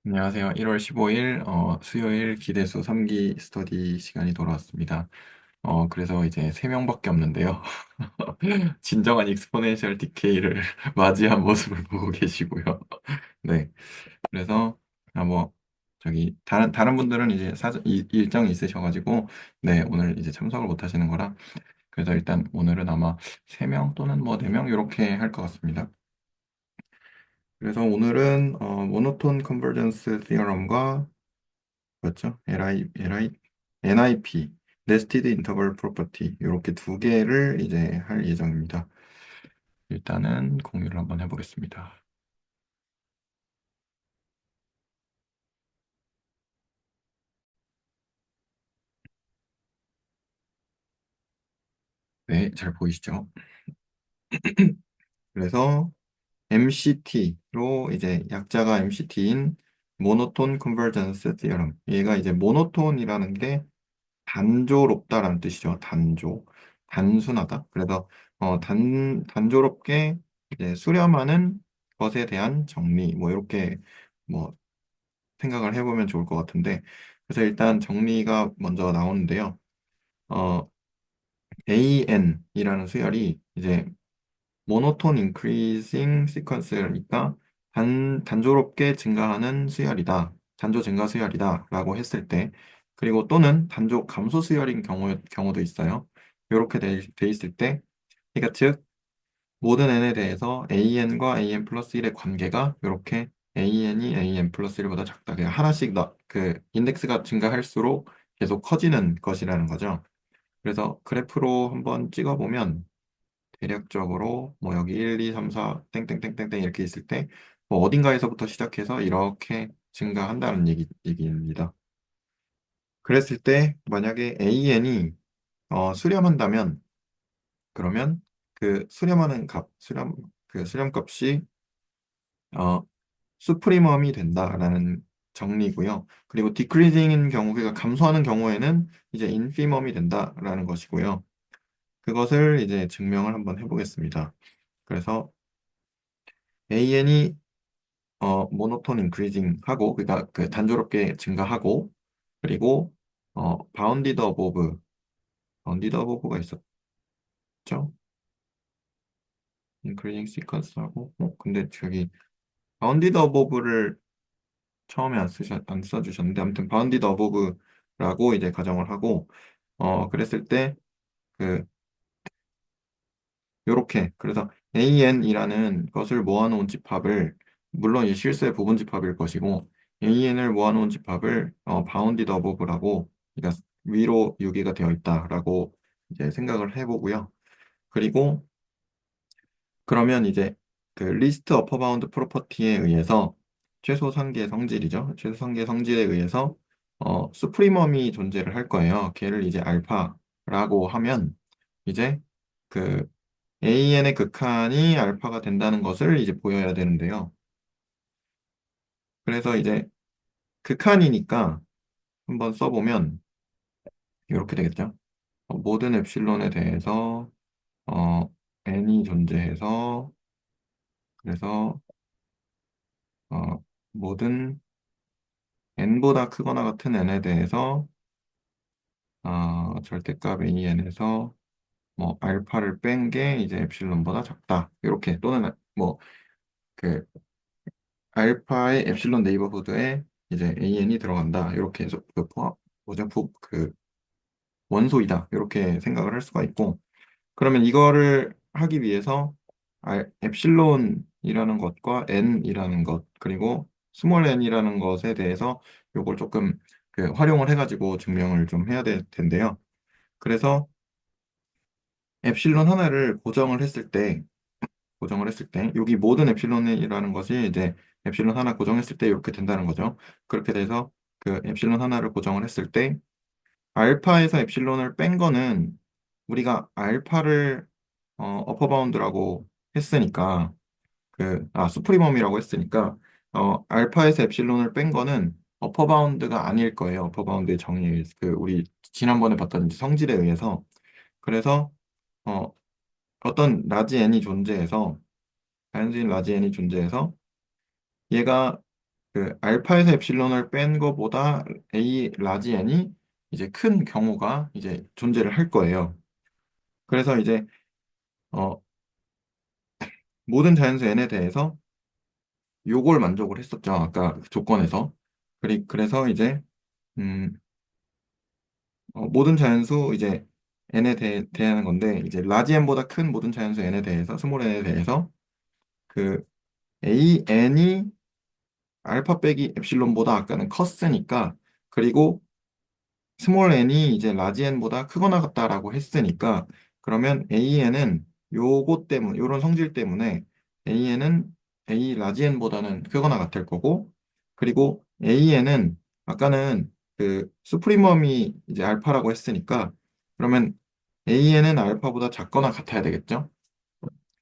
안녕하세요. 1월 15일 수요일 기대수 3기 스터디 시간이 돌아왔습니다. 그래서 이제 3명밖에 없는데요. 진정한 익스포넨셜 디케이를 맞이한 모습을 보고 계시고요. 네. 그래서 뭐 저기 다른 분들은 이제 일정이 있으셔가지고 네, 오늘 이제 참석을 못 하시는 거라 그래서 일단 오늘은 아마 3명 또는 뭐 4명 이렇게 할 것 같습니다. 그래서 오늘은 모노톤 컨버전스 티어럼과 맞죠? NIP, Nested Interval Property 이렇게 두 개를 이제 할 예정입니다. 일단은 공유를 한번 해보겠습니다. 네, 잘 보이시죠? 그래서 MCT로 이제 약자가 MCT인 모노톤 컨버전스 티어럼. 얘가 이제 모노톤이라는 게 단조롭다라는 뜻이죠. 단순하다. 그래서 단조롭게 이제 수렴하는 것에 대한 정리, 뭐 이렇게 뭐 생각을 해보면 좋을 것 같은데, 그래서 일단 정리가 먼저 나오는데요. 어, AN이라는 수열이 이제 모노톤 인크리징 시퀀스니까 단조롭게 증가하는 수열이다. 단조 증가 수열이다. 라고 했을 때, 그리고 또는 단조 감소 수열인 경우도 있어요. 이렇게 돼 있을 때, 그러니까 즉, 모든 n에 대해서 an과 an 플러스 1의 관계가 이렇게 an이 an 플러스 1보다 작다. 그냥 하나씩 그 인덱스가 증가할수록 계속 커지는 것이라는 거죠. 그래서 그래프로 한번 찍어보면 대략적으로 뭐 여기 1, 2, 3, 4 땡땡땡땡땡 이렇게 있을 때 뭐 어딘가에서부터 시작해서 이렇게 증가한다는 얘기입니다. 그랬을 때 만약에 an이 수렴한다면 그러면 그 수렴하는 그 수렴값이 어, 수프리멈이 된다라는 정리고요. 그리고 디크리징인 경우, 그러니까 감소하는 경우에는 이제 인피멈이 된다라는 것이고요. 그것을 이제 증명을 한번 해보겠습니다. 그래서 AN이 모노톤 인크리징 하고, 그러니까 그 단조롭게 증가하고, 그리고 바운디드 어보브가 있었죠? 인크리징 시퀀스하고, 근데 저기 바운디드 어보브를 처음에 안 써주셨는데, 아무튼 바운디드 어보브라고 이제 가정을 하고, 그랬을 때, 그, 요렇게, 그래서 AN이라는 것을 모아놓은 집합을, 물론 이 실수의 부분 집합일 것이고, AN을 모아놓은 집합을, 바운디드 어보브라고, 그러니까 위로 유기가 되어 있다라고 이제 생각을 해보고요. 그리고, 그러면 이제 그 리스트 어퍼 바운드 프로퍼티에 의해서 최소 상계 성질이죠. 최소 상계 성질에 의해서 수프리멈이 존재를 할 거예요. 걔를 이제 알파라고 하면 이제 그 AN의 극한이 알파가 된다는 것을 이제 보여야 되는데요. 그래서 이제 극한이니까 한번 써보면 이렇게 되겠죠. 모든 엡실론에 대해서 어, n이 존재해서 그래서 모든 n보다 크거나 같은 n에 대해서 절대값 AN에서 뭐 알파를 뺀 게 이제 엡실론보다 작다. 이렇게 또는 뭐 그 알파의 엡실론 네이버후드에 이제 AN이 들어간다. 이렇게 해서 그 포함 뭐죠? 그 원소이다. 이렇게 생각을 할 수가 있고 그러면 이거를 하기 위해서 엡실론이라는 것과 n이라는 것 그리고 스몰 n이라는 것에 대해서 요걸 조금 그 활용을 해가지고 증명을 좀 해야 될 텐데요. 그래서 엡실론 하나를 고정을 했을 때 여기 모든 엡실론이라는 것이 이제 엡실론 하나 고정했을 때 이렇게 된다는 거죠. 그렇게 돼서 그 엡실론 하나를 고정을 했을 때 알파에서 엡실론을 뺀 거는 우리가 알파를 어퍼 바운드라고 했으니까 수프리멈이라고 했으니까 알파에서 엡실론을 뺀 거는 어퍼 바운드가 아닐 거예요. 어퍼 바운드의 정의 그 우리 지난번에 봤던 이제 성질에 의해서 그래서 어, 어떤 라지 n이 존재해서 자연수인 라지 n이 존재해서 얘가 그 알파에서 엡실론을 뺀 거보다 A 라지 n이 이제 큰 경우가 이제 존재를 할 거예요. 그래서 이제 어, 모든 자연수 n에 대해서 요걸 만족을 했었죠. 아까 그 조건에서. 그래서 이제 음, 모든 자연수 이제 n에 대하는 건데 이제 라지 n보다 큰 모든 자연수 n에 대해서 스몰 n에 대해서 그 a n이 알파 빼기 엡실론보다 아까는 컸으니까 그리고 스몰 n이 이제 라지 n보다 크거나 같다라고 했으니까 그러면 AN은 요거 때문에 요런 성질 때문에 AN은 A 라지 n보다는 크거나 같을 거고 그리고 AN은 아까는 그 수프리멈이 이제 알파라고 했으니까 그러면 AN은 알파보다 작거나 같아야 되겠죠.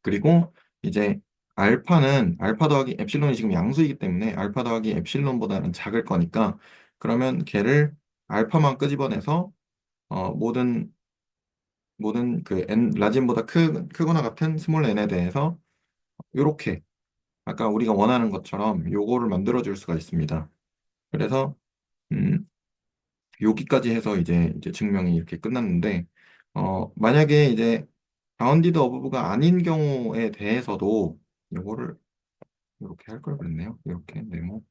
그리고 이제 알파는 알파 더하기 엡실론이 지금 양수이기 때문에 알파 더하기 엡실론보다는 작을 거니까 그러면 걔를 알파만 끄집어내서 모든 그 n 라진보다 크거나 같은 스몰 n에 대해서 이렇게 아까 우리가 원하는 것처럼 요거를 만들어 줄 수가 있습니다. 그래서 음, 여기까지 해서 이제 증명이 이렇게 끝났는데 만약에 이제 바운디드 어브브가 아닌 경우에 대해서도 요거를 이렇게 할 걸 그랬네요. 이렇게 네모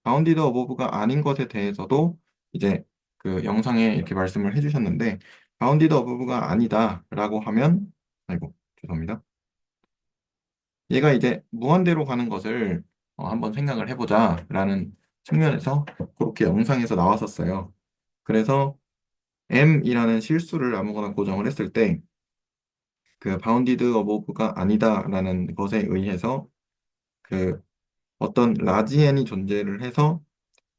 바운디드 어버브가 아닌 것에 대해서도 이제 그 영상에 이렇게 말씀을 해주셨는데 바운디드 어버브가 아니다라고 하면 아이고 죄송합니다. 얘가 이제 무한대로 가는 것을 한번 생각을 해보자라는 측면에서 그렇게 영상에서 나왔었어요. 그래서 m이라는 실수를 아무거나 고정을 했을 때 그 바운디드 어버브가 아니다라는 것에 의해서 그 어떤 라지 n이 존재를 해서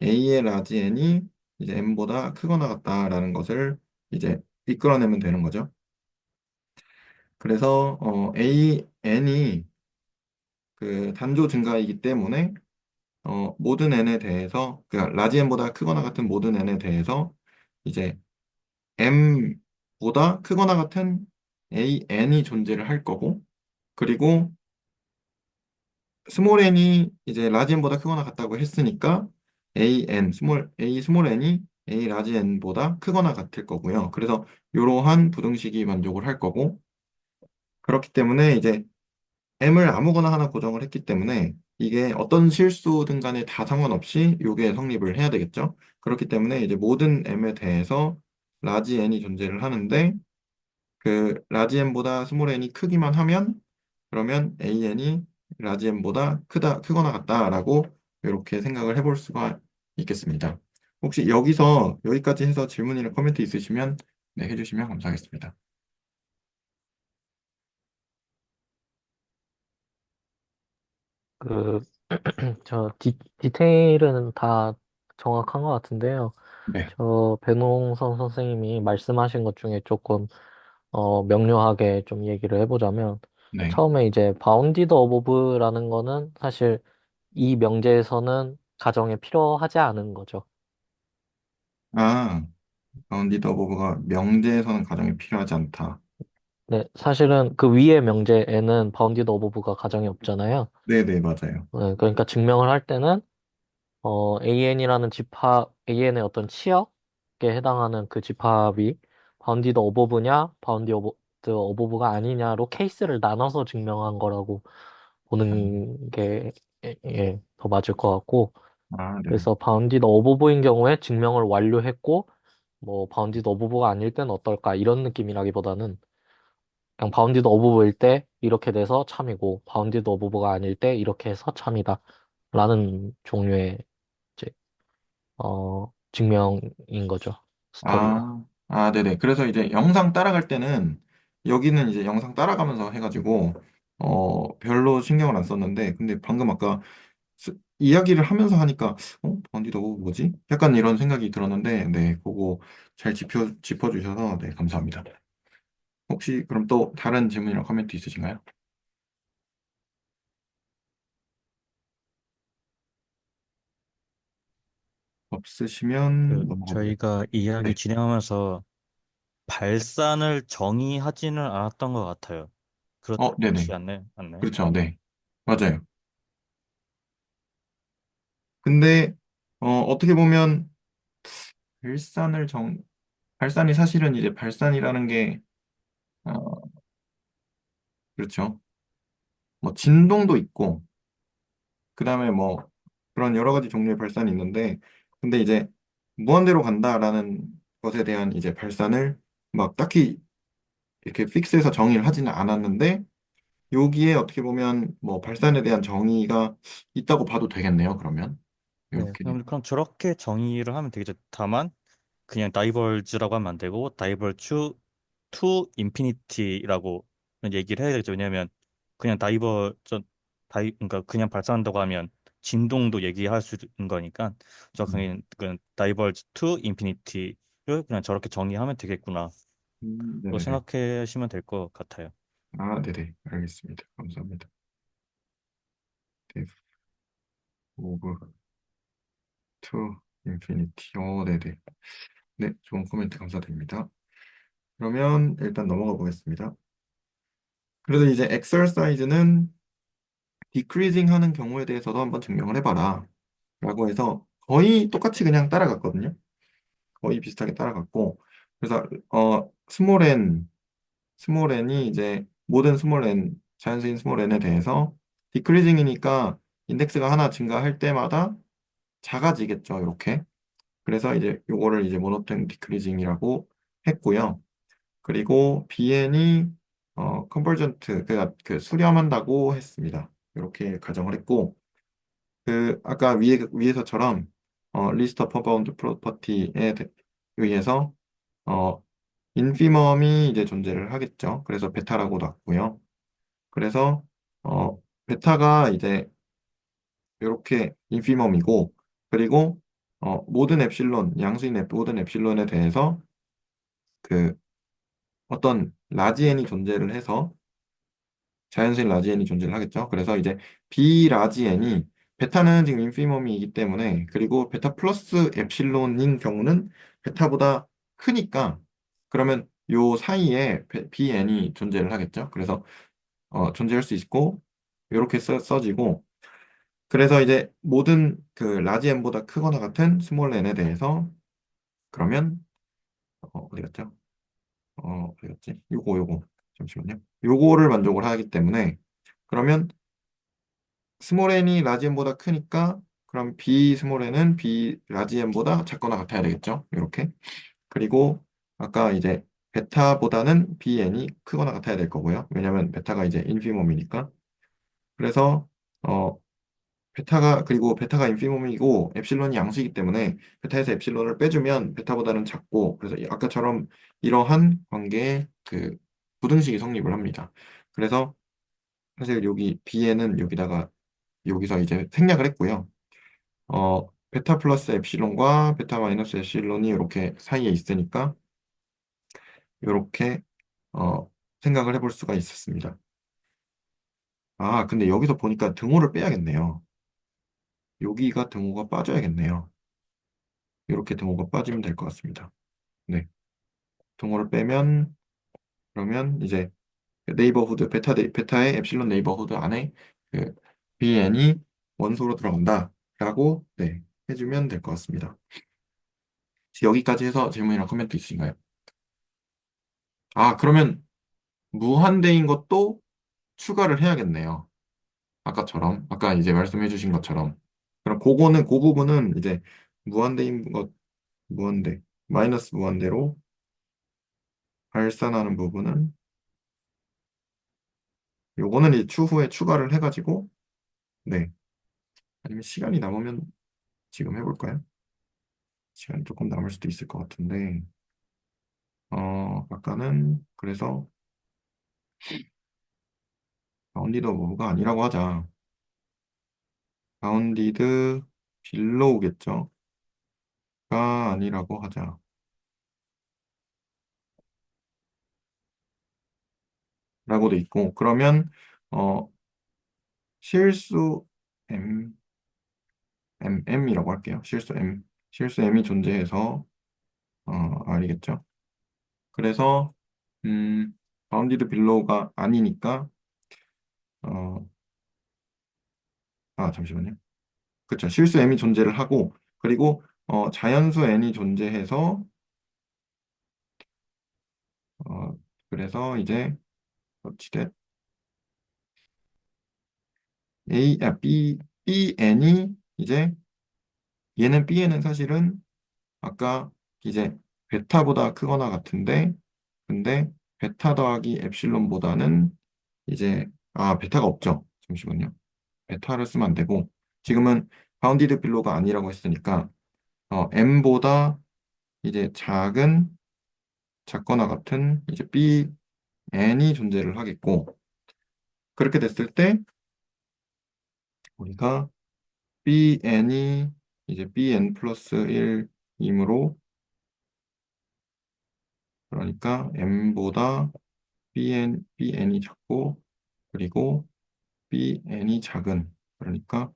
A의 라지 n이 이제 m보다 크거나 같다라는 것을 이제 이끌어내면 되는 거죠. 그래서 A n이 그 단조 증가이기 때문에 모든 n에 대해서 그러니까 라지 n보다 크거나 같은 모든 n에 대해서 이제 m보다 크거나 같은 A n이 존재를 할 거고 그리고 스몰 n이 이제 라지 n보다 크거나 같다고 했으니까 A 스몰 n이 A 라지 n보다 크거나 같을 거고요. 그래서 이러한 부등식이 만족을 할 거고 그렇기 때문에 이제 m을 아무거나 하나 고정을 했기 때문에 이게 어떤 실수든 간에 다 상관없이 이게 성립을 해야 되겠죠. 그렇기 때문에 이제 모든 m에 대해서 라지 n이 존재를 하는데 그 라지 n보다 스몰 n이 크기만 하면 그러면 AN이 라지 n보다 크거나 같다라고 이렇게 생각을 해볼 수가 있겠습니다. 혹시 여기서 여기까지 해서 질문이나 코멘트 있으시면 네, 해주시면 감사하겠습니다. 그, 저 디테일은 다 정확한 것 같은데요. 네, 저 배농선 선생님이 말씀하신 것 중에 조금 명료하게 좀 얘기를 해보자면 네. 처음에 이제 바운디드 어보브라는 거는 사실 이 명제에서는 가정에 필요하지 않은 거죠. 아, 바운디드 오버가 명제에서는 가정이 필요하지 않다. 네, 사실은 그 위의 명제에는 바운디드 어보브가 가정이 없잖아요. 네네, 맞아요. 네, 그러니까 증명을 할 때는 AN이라는 집합, AN의 어떤 치역에 해당하는 그 집합이 바운디드 어보브냐, 바운디드 어보브가 아니냐로 케이스를 나눠서 증명한 거라고 보는 게, 예, 더 맞을 것 같고, 네. 그래서 바운디드 어보브인 경우에 증명을 완료했고, 뭐, 바운디드 어보브가 아닐 때는 어떨까, 이런 느낌이라기보다는, 그냥 바운디드 어보브일 때 이렇게 돼서 참이고, 바운디드 어보브가 아닐 때 이렇게 해서 참이다. 라는 종류의 이제 증명인 거죠. 스토리가. 네네. 그래서 이제 영상 따라갈 때는 여기는 이제 영상 따라가면서 해가지고 별로 신경을 안 썼는데 근데 방금 아까 이야기를 하면서 하니까 바운디 더 뭐지? 약간 이런 생각이 들었는데 네, 그거 잘 짚어주셔서 네, 감사합니다. 혹시 그럼 또 다른 질문이나 코멘트 있으신가요? 없으시면 넘어가 보겠습니다. 저희가 이야기 네. 진행하면서 발산을 정의하지는 않았던 것 같아요. 네네. 그렇지 않나요? 그렇죠. 네. 맞아요. 근데 어떻게 보면 발산을 정 발산이 사실은 이제 발산이라는 게 그렇죠. 뭐 진동도 있고 그다음에 뭐 그런 여러 가지 종류의 발산이 있는데 근데 이제 무한대로 간다라는 것에 대한 이제 발산을 막 딱히 이렇게 픽스해서 정의를 하지는 않았는데 여기에 어떻게 보면 뭐 발산에 대한 정의가 있다고 봐도 되겠네요. 그러면 네, 이렇게 그럼 저렇게 정의를 하면 되겠죠. 다만 그냥 다이버즈라고 하면 안 되고 다이버주 투 인피니티라고 얘기를 해야 되겠죠. 왜냐하면 그냥 그러니까 그냥 발사한다고 하면 진동도 얘기할 수 있는 거니까 정확하게 그 다이버즈 투 인피니티를 그냥 저렇게 정의하면 되겠구나. 로 네네네. 생각하시면 될 것 같아요. 아, 네네. 알겠습니다. 감사합니다. Div of to infinity. 네네. 네, 좋은 코멘트 감사드립니다. 그러면 일단 넘어가 보겠습니다. 그래서 이제 exercise는 decreasing 하는 경우에 대해서도 한번 증명을 해봐라. 라고 해서 거의 똑같이 그냥 따라갔거든요. 거의 비슷하게 따라갔고. 그래서, 스몰 n이 이제 모든 스몰 n, 자연수인 스몰 n에 대해서 decreasing이니까 인덱스가 하나 증가할 때마다 작아지겠죠. 이렇게. 그래서 이제 요거를 이제 모노톤 디크리징이라고 했고요. 그리고 bn이 컨버전트 그러니까 그 수렴한다고 했습니다. 이렇게 가정을 했고 그 아까 위에서처럼 리스트 오브 바운드 프로퍼티에 의해서 어 인피멈이 이제 존재를 하겠죠. 그래서 베타라고 놨고요. 그래서 베타가 이제 이렇게 인피멈이고 그리고 모든 엡실론 양수인 모든 엡실론에 대해서 그 어떤 라지 n이 존재를 해서 자연수인 라지 n이 존재를 하겠죠. 그래서 이제 비라지 n이 베타는 지금 인피멈이기 때문에 그리고 베타 플러스 엡실론인 경우는 베타보다 크니까 그러면 요 사이에 bn이 존재를 하겠죠. 그래서 존재할 수 있고 이렇게 써지고 그래서 이제 모든 그 라지 n보다 크거나 같은 스몰 n에 대해서 그러면 어디 갔죠? 어디 갔지? 요거 잠시만요. 요거를 만족을 하기 때문에 그러면 스몰 n이 라지 n보다 크니까 그럼 b 스몰 n은 b 라지 n보다 작거나 같아야 되겠죠? 이렇게 그리고 아까 이제 베타보다는 bn이 크거나 같아야 될 거고요. 왜냐면 베타가 이제 인피멈이니까 그래서 어 그리고 베타가 인피멈이고 엡실론이 양수이기 때문에 베타에서 엡실론을 빼주면 베타보다는 작고 그래서 아까처럼 이러한 관계의 그 부등식이 성립을 합니다. 그래서 사실 여기 bn은 여기서 이제 생략을 했고요. 베타 플러스 엡실론과 베타 마이너스 엡실론이 이렇게 사이에 있으니까 이렇게 생각을 해볼 수가 있었습니다. 아, 근데 여기서 보니까 등호를 빼야겠네요. 여기가 등호가 빠져야겠네요. 이렇게 등호가 빠지면 될 것 같습니다. 네. 등호를 빼면 그러면 이제 네이버후드 베타의 엡실론 네이버후드 안에 그 bn이 원소로 들어간다라고 네, 해주면 될 것 같습니다. 여기까지 해서 질문이랑 코멘트 있으신가요? 아, 그러면 무한대인 것도 추가를 해야겠네요. 아까 이제 말씀해 주신 것처럼. 그럼 그 부분은 이제 무한대인 것, 무한대, 마이너스 무한대로 발산하는 부분은 요거는 이제 추후에 추가를 해가지고, 네. 아니면 시간이 남으면 지금 해볼까요? 시간이 조금 남을 수도 있을 것 같은데, 아까는 그래서 바운디드 오브가 아니라고 하자. 바운디드 빌로우겠죠? 가 아니라고 하자. 라고 돼 있고, 그러면, 어, 실수 M이라고 할게요. 실수 M이 존재해서, R이겠죠? 그래서, 바운디드 빌로우가 아니니까, 어, 잠시만요. 그쵸. 실수 m이 존재를 하고, 그리고 자연수 n이 존재해서, 그래서 이제 어찌됐 bn이 이제 얘는 bn은 사실은 아까 이제 베타보다 크거나 같은데, 근데 베타 더하기 엡실론보다는 이제 베타가 없죠. 잠시만요. 베타를 쓰면 안 되고 지금은 바운디드 빌로가 아니라고 했으니까 m보다 이제 작거나 같은 이제 bn이 존재를 하겠고 그렇게 됐을 때 우리가 bn이 이제 bn 플러스 1이므로 그러니까 m보다 bn이 작고 그리고 bn이 작은 그러니까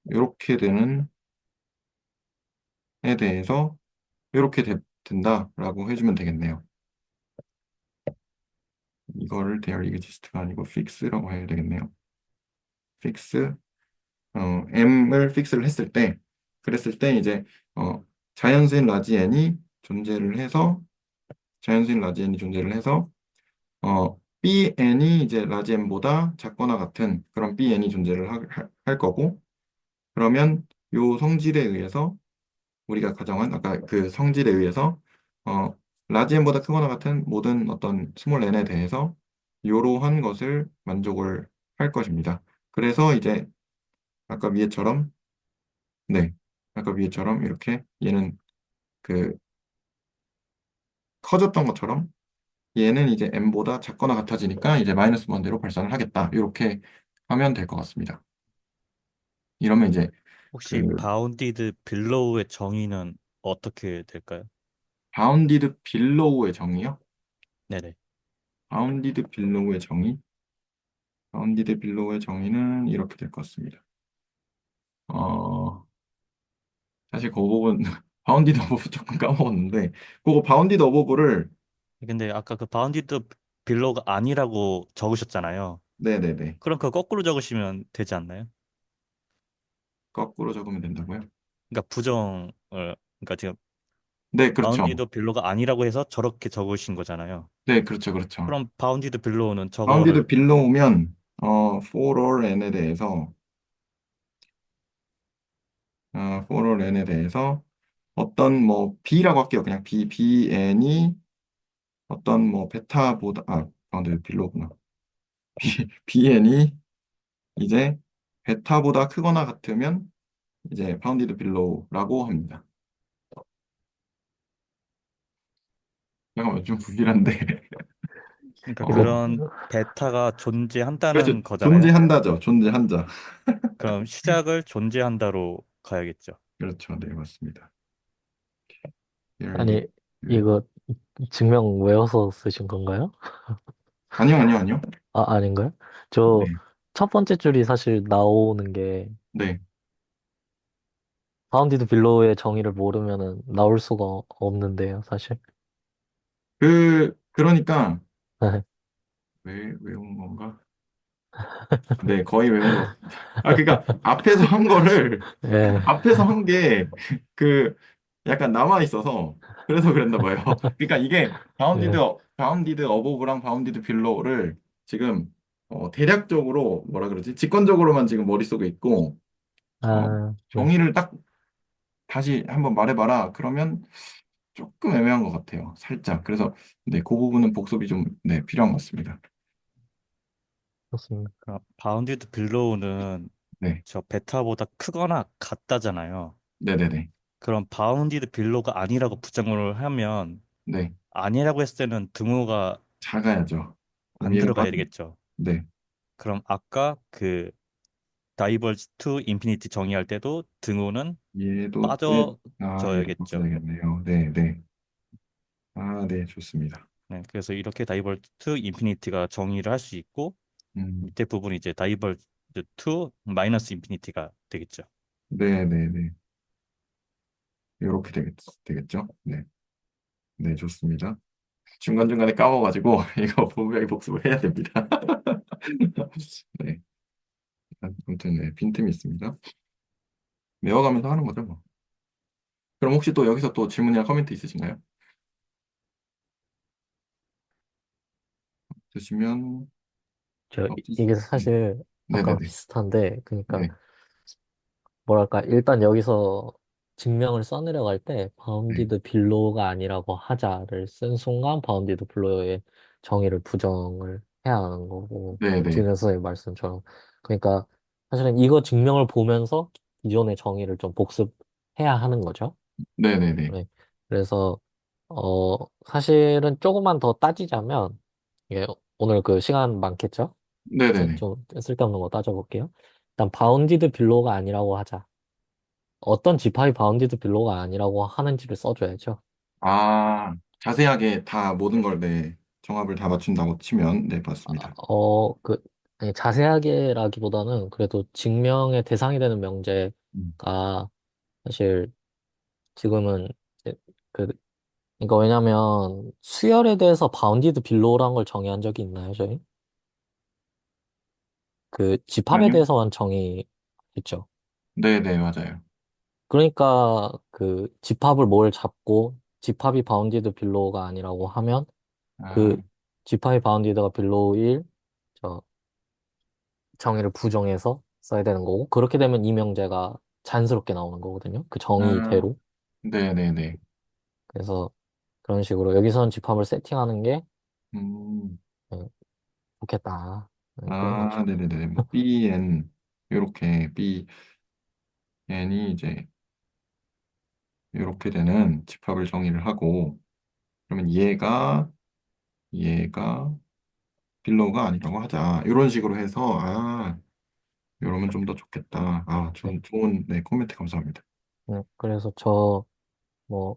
이렇게 되는 에 대해서 이렇게 된다라고 해주면 되겠네요. 이거를 데얼 이그지스트가 아니고 픽스라고 해야 되겠네요. 픽스 m을 픽스를 했을 때 그랬을 때 이제 어, 자연수인 라지 n이 존재를 해서 자연수인 라지 n이 존재를 해서 bn이 이제 라지 n보다 작거나 같은 그런 bn이 존재를 할 거고 그러면 요 성질에 의해서 우리가 가정한 아까 그 성질에 의해서 어, 라지 n보다 크거나 같은 모든 어떤 스몰 n에 대해서 이러한 것을 만족을 할 것입니다. 그래서 이제 아까 위에처럼 네 아까 위에처럼 이렇게 얘는 그 커졌던 것처럼 얘는 이제 n보다 작거나 같아지니까 이제 마이너스 원대로 발산을 하겠다. 이렇게 하면 될 것 같습니다. 이러면 이제 혹시 그 바운디드 빌로우의 정의는 어떻게 될까요? 바운디드 빌로우의 정의요? 네네. 바운디드 빌로우의 정의? 바운디드 빌로우의 정의는 이렇게 될 것 같습니다. 어, 사실 그 부분 바운디드 어버브 조금 까먹었는데 그거 바운디드 어버브를 근데 아까 그 바운디드 빌로우가 아니라고 적으셨잖아요. 네네네 그럼 그거 거꾸로 적으시면 되지 않나요? 거꾸로 적으면 된다고요? 그러니까 부정을 그러니까 지금 네, 그렇죠. 바운디드 빌로우가 아니라고 해서 저렇게 적으신 거잖아요. 네, 그렇죠, 그렇죠. 그럼 바운디드 빌로우는 저거를 바운디드 빌로우면 for all n에 대해서 for all n에 대해서 어떤 뭐 b라고 할게요. 그냥 bn이 어떤 뭐 베타보다 바운디드 빌로우구나. bn이 이제 베타보다 크거나 같으면 이제 바운디드 빌로우라고 합니다. 잠깐만 좀 불길한데 그러니까 이거 어, 그런 베타가 그렇죠. 존재한다는 거잖아요. 존재한다죠. 존재한다. 그럼 시작을 존재한다로 가야겠죠. 그렇죠. 네, 맞습니다. 열기. 아니 이거 증명 외워서 쓰신 건가요? 아니요, 아니요, 아니요. 아닌가요? 저 네, 첫 번째 줄이 사실 나오는 게 네. 바운디드 빌로우의 정의를 모르면은 나올 수가 없는데요, 사실. 그러니까 외운 건가? 네, 거의 외운 것 같습니다. 그러니까 앞에서 한 거를 예. 앞에서 한 게 그 약간 남아 있어서 그래서 그랬나 봐요. 그러니까 이게 예. 바운디드 어보브랑 바운디드 빌로우를 지금 대략적으로 뭐라 그러지? 직관적으로만 지금 머릿속에 있고 어, 네. 정의를 딱 다시 한번 말해봐라. 그러면 조금 애매한 것 같아요. 살짝. 그래서 네, 그 부분은 복습이 좀 네, 필요한 것 같습니다. 그렇습니다. 그럼 바운디드 빌로우는 네, 저 베타보다 크거나 같다잖아요. 네네네. 그럼 바운디드 빌로우가 아니라고 부정을 하면 네, 아니라고 했을 때는 등호가 작아야죠. 안 얘가 들어가야 되겠죠. 네, 그럼 아까 그 다이버지 투 인피니티 정의할 때도 등호는 얘도 빠져줘야겠죠. 복사해야겠네요. 네, 네. 네, 좋습니다. 네, 그래서 이렇게 다이버지 투 인피니티가 정의를 할 수 있고 음, 밑에 부분이 이제 다이버지 투 마이너스 인피니티가 되겠죠. 네, 네, 네. 이렇게 되겠죠? 네, 네, 좋습니다. 중간중간에 까먹어가지고 이거 분명히 복습을 해야 됩니다. 네. 아무튼 네, 빈틈이 있습니다. 외워가면서 하는 거죠, 뭐. 그럼 혹시 또 여기서 또 질문이나 코멘트 있으신가요? 있으시면 이게 네. 사실 아까랑 네네네. 비슷한데, 그러니까 네. 뭐랄까, 일단 여기서 증명을 써내려갈 때, 네. 바운디드 빌로우가 아니라고 하자를 쓴 순간, 바운디드 빌로우의 정의를 부정을 해야 하는 거고, 네네. 지금 선생님 말씀처럼. 그러니까, 사실은 이거 증명을 보면서 기존의 정의를 좀 복습해야 하는 거죠. 네네네. 네. 그래서, 사실은 조금만 더 따지자면, 이게 오늘 그 시간 많겠죠? 그래서 네네네. 좀 쓸데없는 거 따져볼게요. 일단, 바운디드 빌로우가 아니라고 하자. 어떤 집합이 바운디드 빌로우가 아니라고 하는지를 써줘야죠. 아, 자세하게 다 모든 걸, 네, 정합을 다 맞춘다고 치면, 네, 맞습니다. 아니, 자세하게라기보다는 그래도 증명의 대상이 되는 음. 명제가 사실 지금은 이제 그, 그러니까 왜냐면 수열에 대해서 바운디드 빌로우라는 걸 정의한 적이 있나요, 저희? 그 집합에 아니요? 대해서만 정의했죠. 네네, 맞아요. 그러니까 그 집합을 뭘 잡고 집합이 바운디드 빌로우가 아니라고 하면 그 아, 집합이 바운디드가 빌로우일 저 정의를 부정해서 써야 되는 거고 그렇게 되면 이명제가 자연스럽게 나오는 거거든요. 그 아, 정의대로. 네네네. 그래서 그런 식으로 여기서는 집합을 세팅하는 게 음, 네, 좋겠다. 네, 그런 아, 거죠. 네네네. 뭐, BN, 요렇게, BN이 이제, 요렇게 되는 집합을 정의를 하고, 그러면 얘가 빌로우가 아니라고 하자. 이런 식으로 해서, 아, 이러면 좀 더 좋겠다. 아, 네. 좋은, 네, 코멘트 감사합니다. 그래서 뭐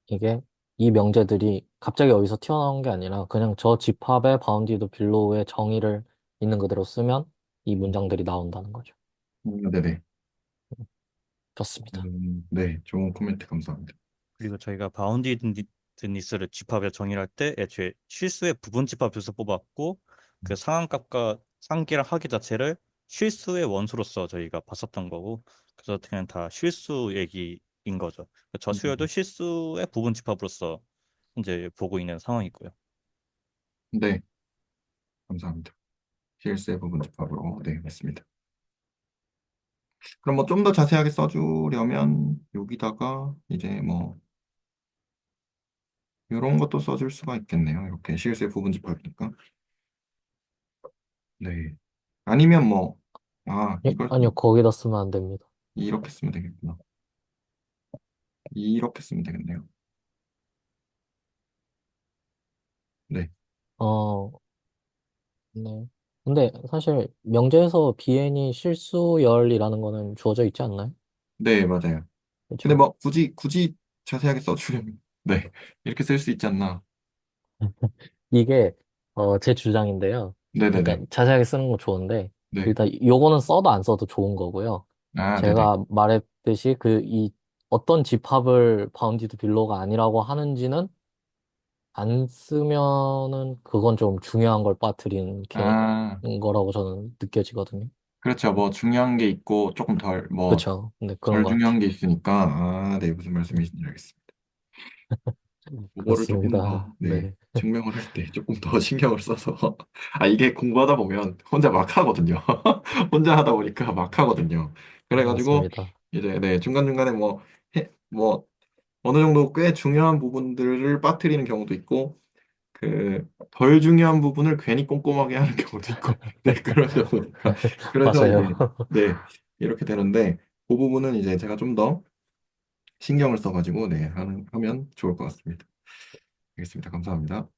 이게 이 명제들이 갑자기 어디서 튀어나온 게 아니라 그냥 저 집합의 바운디드 빌로우의 정의를 있는 그대로 쓰면 이 문장들이 나온다는 거죠. 네네. 좋습니다. 네, 좋은 코멘트 감사합니다. 그리고 저희가 바운디드니스를 집합에 정의할 때 애초에 실수의 부분 집합에서 뽑았고 그 상한값과 상기랑 하기 자체를 실수의 원수로서 저희가 봤었던 거고 그래서 그냥 다 실수 얘기인 거죠. 저수열도 실수의 부분 집합으로서 이제 보고 있는 상황이고요. 네, 감사합니다. CLC의 부분 집합으로, 네, 맞습니다. 그럼 뭐 좀 더 자세하게 써주려면 여기다가 이제 뭐 이런 것도 써줄 수가 있겠네요. 이렇게 CLC의 부분 집합이니까. 네. 아니면 뭐, 아, 예? 아니요, 거기다 쓰면 안 됩니다. 이렇게 쓰면 되겠구나. 이렇게 쓰면 되겠네요. 네. 어, 네. 근데 사실 명제에서 비엔이 실수열이라는 거는 주어져 있지 않나요? 네, 맞아요. 근데 그렇죠? 뭐 굳이 자세하게 써주려면 네, 이렇게 쓸 수 있지 않나. 이게 제 주장인데요. 그러니까 네네네. 자세하게 쓰는 거 좋은데 네. 일단 요거는 써도 안 써도 좋은 거고요. 아, 네네. 제가 말했듯이 그 이 어떤 집합을 바운디드 빌로가 아니라고 하는지는 안 쓰면은 그건 좀 중요한 걸 빠뜨린 아, 거라고 저는 느껴지거든요. 그렇죠. 뭐 중요한 게 있고 조금 그렇죠. 근데 그런 덜 것 중요한 같아요. 게 있으니까, 아, 네, 무슨 네, 말씀이신지 알겠습니다. 그거를 조금 더, 그렇습니다. 네, 네, 증명을 할 때 조금 더 신경을 써서. 아, 이게 공부하다 보면 혼자 막 하거든요. 혼자 하다 보니까 막 하거든요. 그래가지고, 맞습니다. 이제, 네, 중간중간에 뭐, 어느 정도 꽤 중요한 부분들을 빠뜨리는 경우도 있고, 그, 덜 중요한 부분을 괜히 꼼꼼하게 하는 경우도 있고, 네, 그러다 보니까. 그래서 맞아요. 이제, 네, 이렇게 되는데, 그 부분은 이제 제가 좀 더 신경을 써가지고, 네, 하면 좋을 것 같습니다. 알겠습니다. 감사합니다.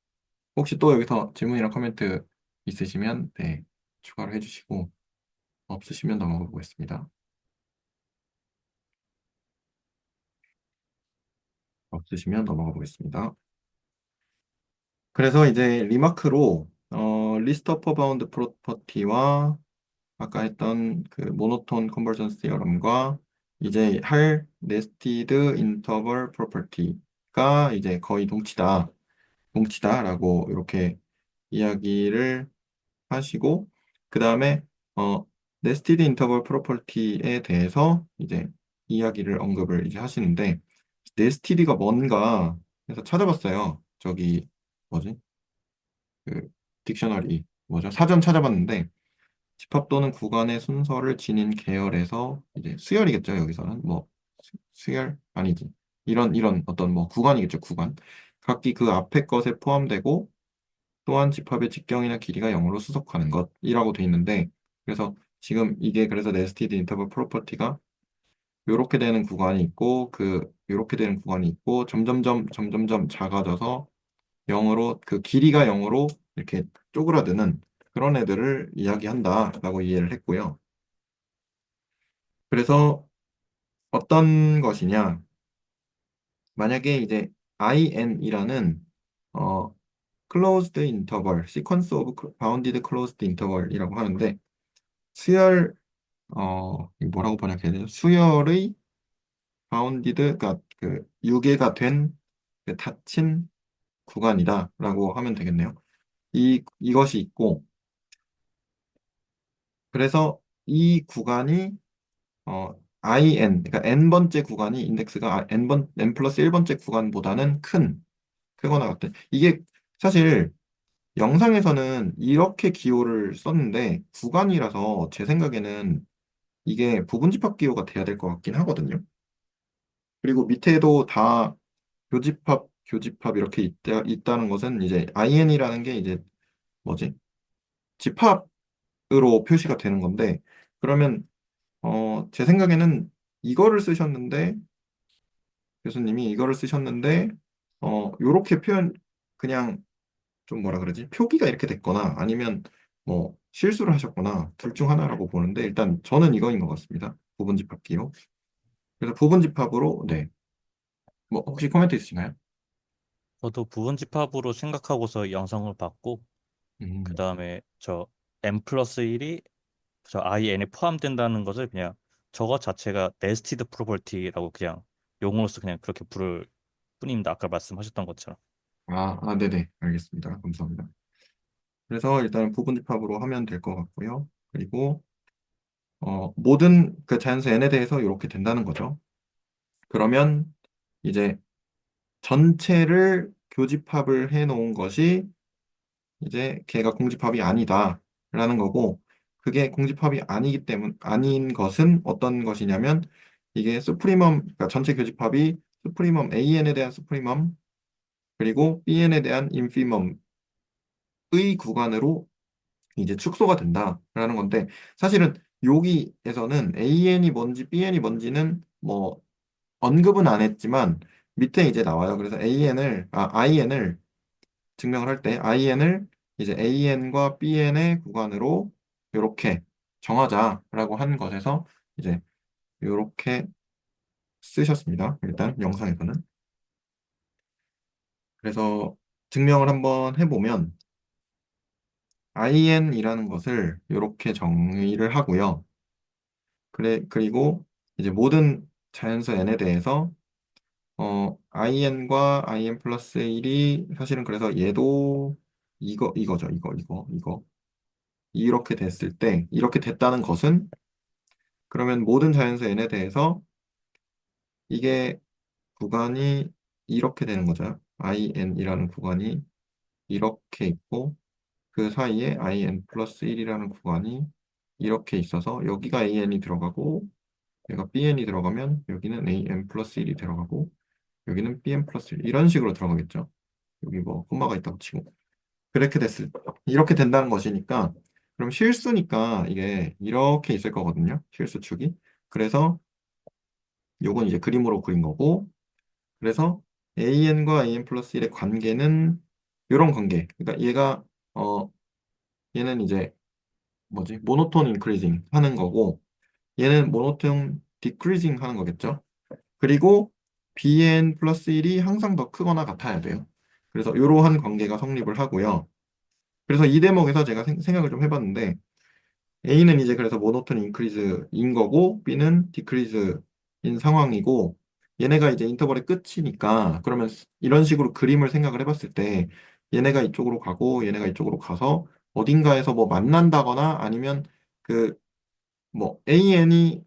혹시 또 여기서 질문이나 코멘트 있으시면, 네, 추가로 해주시고, 없으시면 넘어가 보겠습니다. 없으시면 넘어가 보겠습니다. 그래서 이제 리마크로, 리스트 오브 바운드 프로퍼티와 아까 했던 그 모노톤 컨버전스 티어럼과 이제 할 네스티드 인터벌 프로퍼티가 이제 거의 동치다라고 이렇게 이야기를 하시고 그 다음에 어 네스티드 인터벌 프로퍼티에 대해서 이제 이야기를 언급을 이제 하시는데 네스티드가 뭔가 해서 찾아봤어요. 저기 뭐지? 그 딕셔너리 뭐죠? 사전 찾아봤는데 집합 또는 구간의 순서를 지닌 계열에서 이제 수열이겠죠. 여기서는 뭐 수열 아니지. 이런 어떤 뭐 구간이겠죠. 구간. 각기 그 앞에 것에 포함되고 또한 집합의 직경이나 길이가 0으로 수속하는 것이라고 돼 있는데 그래서 지금 이게 그래서 네스티드 인터벌 프로퍼티가 요렇게 되는 구간이 있고 요렇게 되는 구간이 있고 점점점 작아져서 0으로 그 길이가 0으로 이렇게 쪼그라드는 그런 애들을 이야기한다라고 이해를 했고요. 그래서 어떤 것이냐? 만약에 이제 IN이라는 closed interval, sequence of bounded closed interval이라고 하는데 수열 이거 뭐라고 번역해야 되죠? 수열의 bounded 그러니까 그 유계가 된 그 닫힌 구간이다라고 하면 되겠네요. 이것이 있고 그래서 이 구간이 IN 그러니까 n번째 구간이 인덱스가 n 플러스 1번째 구간보다는 크거나 같은 이게 사실 영상에서는 이렇게 기호를 썼는데 구간이라서 제 생각에는 이게 부분집합 기호가 돼야 될 것 같긴 하거든요. 그리고 밑에도 다 교집합 이렇게 있다는 것은 이제 IN이라는 게 이제 뭐지? 집합으로 표시가 되는 건데 그러면 제 생각에는 이거를 쓰셨는데 교수님이 이거를 쓰셨는데 요렇게 표현 그냥 좀 뭐라 그러지? 표기가 이렇게 됐거나 아니면 뭐 실수를 하셨거나 둘 중 하나라고 보는데 일단 저는 이거인 것 같습니다. 부분집합 기호. 그래서 부분집합으로 네. 뭐 혹시 코멘트 있으신가요? 저도 부분 집합으로 생각하고서 영상을 봤고 그 음. 다음에 저 n 플러스 1이 저 in에 포함된다는 것을 그냥 저것 자체가 네스티드 프로퍼티라고 그냥 용어로서 그냥 그렇게 부를 뿐입니다. 아까 말씀하셨던 것처럼. 네네. 알겠습니다. 감사합니다. 그래서 일단 부분집합으로 하면 될 것 같고요. 그리고 모든 그 자연수 n에 대해서 이렇게 된다는 거죠. 그러면 이제 전체를 교집합을 해 놓은 것이 이제 걔가 공집합이 아니다라는 거고 그게 공집합이 아니기 때문 아닌 것은 어떤 것이냐면 이게 수프리멈 그러니까 전체 교집합이 수프리멈 AN에 대한 수프리멈 그리고 BN에 대한 인피멈의 구간으로 이제 축소가 된다라는 건데 사실은 여기에서는 AN이 뭔지 BN이 뭔지는 뭐 언급은 안 했지만 밑에 이제 나와요. 그래서 IN을 증명을 할 때 IN을 이제 AN과 BN의 구간으로 이렇게 정하자라고 한 것에서 이제 이렇게 쓰셨습니다. 일단 영상에서는. 그래서 증명을 한번 해보면 IN이라는 것을 이렇게 정의를 하고요. 그리고 이제 모든 자연수 n에 대해서 IN과 IN 플러스 1이 사실은 그래서 얘도 이거죠. 이거. 이렇게 됐을 때, 이렇게 됐다는 것은 그러면 모든 자연수 n에 대해서 이게 구간이 이렇게 되는 거죠. IN이라는 구간이 이렇게 있고 그 사이에 IN 플러스 1이라는 구간이 이렇게 있어서 여기가 AN이 들어가고 여기가 BN이 들어가면 여기는 AN 플러스 1이 들어가고 여기는 BN 플러스 1 이런 식으로 들어가겠죠. 여기 뭐 콤마가 있다고 치고 이렇게 된다는 것이니까 그럼 실수니까 이게 이렇게 있을 거거든요. 실수축이. 그래서 요건 이제 그림으로 그린 거고 그래서 AN과 AN 플러스 1의 관계는 이런 관계. 그러니까 얘는 이제 뭐지? 모노톤 인크리징 하는 거고 얘는 모노톤 디크리징 하는 거겠죠. 그리고 BN 플러스 1이 항상 더 크거나 같아야 돼요. 그래서 이러한 관계가 성립을 하고요. 그래서 이 대목에서 제가 생각을 좀 해봤는데 A는 이제 그래서 모노톤 인크리즈인 거고 B는 디크리즈인 상황이고 얘네가 이제 인터벌의 끝이니까 그러면 이런 식으로 그림을 생각을 해봤을 때 얘네가 이쪽으로 가고 얘네가 이쪽으로 가서 어딘가에서 뭐 만난다거나 아니면 그 뭐 AN이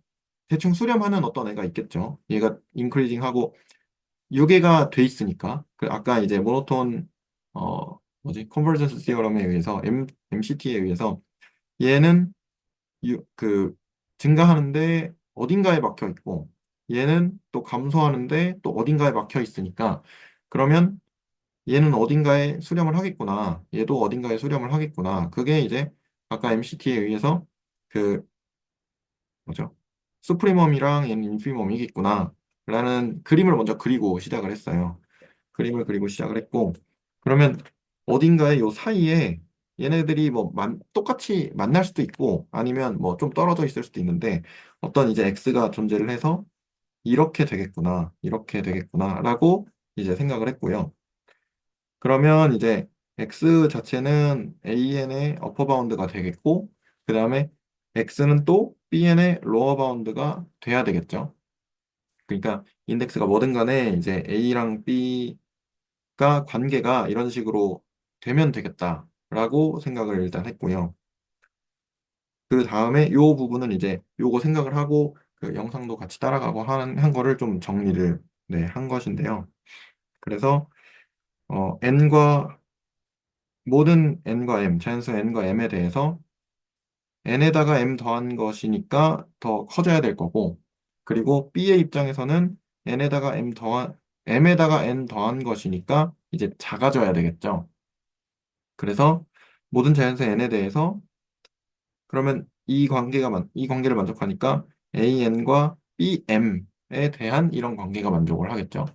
대충 수렴하는 어떤 애가 있겠죠. 얘가 인크리징하고 6개가 돼 있으니까. 아까 이제 모노톤 뭐지? 컨버전스 시어럼에 의해서 MCT에 의해서 얘는 그 증가하는데 어딘가에 막혀 있고 얘는 또 감소하는데 또 어딘가에 막혀 있으니까 그러면 얘는 어딘가에 수렴을 하겠구나. 얘도 어딘가에 수렴을 하겠구나. 그게 이제 아까 MCT에 의해서 그 뭐죠? 수프리멈이랑 얘는 인피멈이겠구나. 라는 그림을 먼저 그리고 시작을 했어요. 그림을 그리고 시작을 했고 그러면 어딘가에 요 사이에 얘네들이 뭐 똑같이 만날 수도 있고 아니면 뭐 좀 떨어져 있을 수도 있는데 어떤 이제 X가 존재를 해서 이렇게 되겠구나, 이렇게 되겠구나라고 이제 생각을 했고요. 그러면 이제 x 자체는 an의 어퍼 바운드가 되겠고, 그 다음에 x는 또 bn의 로어 바운드가 돼야 되겠죠. 그러니까 인덱스가 뭐든 간에 이제 a랑 b가 관계가 이런 식으로 되면 되겠다라고 생각을 일단 했고요. 그 다음에 요 부분은 이제 요거 생각을 하고 그 영상도 같이 따라가고 한 거를 좀 정리를 네, 한 것인데요. 그래서 n과 모든 n과 m, 자연수 n과 m에 대해서 n에다가 m 더한 것이니까 더 커져야 될 거고, 그리고 b의 입장에서는 n에다가 m에다가 n 더한 것이니까 이제 작아져야 되겠죠. 그래서 모든 자연수 n에 대해서 그러면 이 관계를 만족하니까 an과 bm에 대한 이런 관계가 만족을 하겠죠.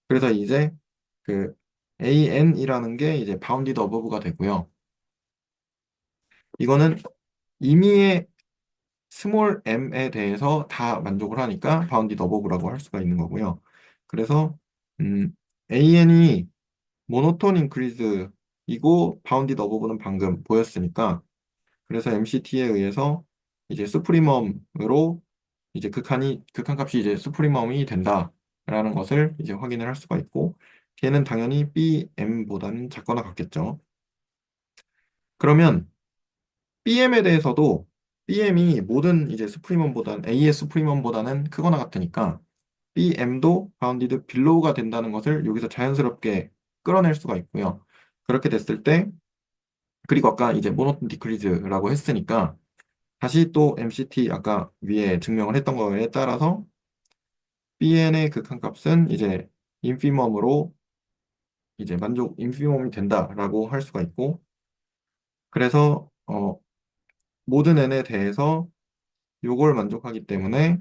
그래서 이제 그 an이라는 게 이제 바운디드 어버브가 되고요. 이거는 임의의 스몰 m에 대해서 다 만족을 하니까 바운디드 어버브라고 할 수가 있는 거고요. 그래서 an이 모노톤 인크리즈이고 바운디드 어버브는 방금 보였으니까 그래서 MCT에 의해서 이제 수프리멈으로 이제 극한값이 이제 수프리멈이 된다라는 것을 이제 확인을 할 수가 있고 걔는 당연히 BM보다는 작거나 같겠죠. 그러면 BM에 대해서도 BM이 모든 이제 수프리멈보다는 AS 수프리멈보다는 크거나 같으니까 BM도 바운디드 빌로우가 된다는 것을 여기서 자연스럽게 끌어낼 수가 있고요. 그렇게 됐을 때 그리고 아까 이제 모노톤 디크리즈라고 했으니까 다시 또 MCT 아까 위에 증명을 했던 거에 따라서 BN의 극한값은 이제 인피멈으로 이제 인피멈이 된다라고 할 수가 있고 그래서 모든 n에 대해서 요걸 만족하기 때문에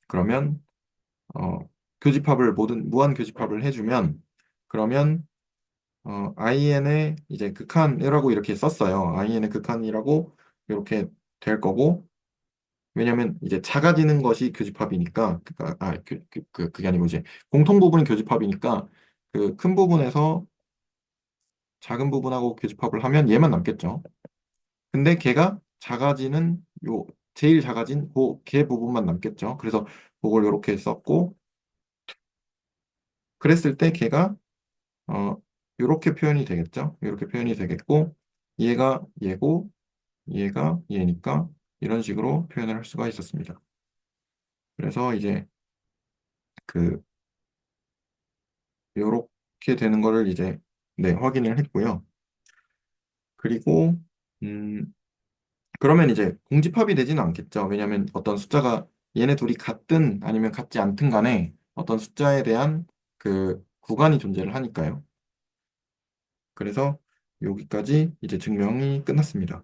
그러면 어, 무한 교집합을 해주면 그러면 in의 이제 극한이라고 이렇게 썼어요. in의 극한이라고 이렇게 될 거고 왜냐면 이제 작아지는 것이 교집합이니까 그게 아니고 이제 공통 부분이 교집합이니까 그 큰 부분에서 작은 부분하고 교집합을 하면 얘만 남겠죠. 근데 걔가 작아지는 제일 작아진 걔 부분만 남겠죠. 그래서 그걸 이렇게 썼고 그랬을 때 걔가 어 이렇게 표현이 되겠죠. 이렇게 표현이 되겠고 얘가 얘고 얘가 얘니까 이런 식으로 표현을 할 수가 있었습니다. 그래서 이제 그 요렇게 되는 거를 이제 네, 확인을 했고요. 그리고 음 그러면 이제 공집합이 되지는 않겠죠. 왜냐하면 어떤 숫자가 얘네 둘이 같든 아니면 같지 않든 간에 어떤 숫자에 대한 그 구간이 존재를 하니까요. 그래서 여기까지 이제 증명이 끝났습니다.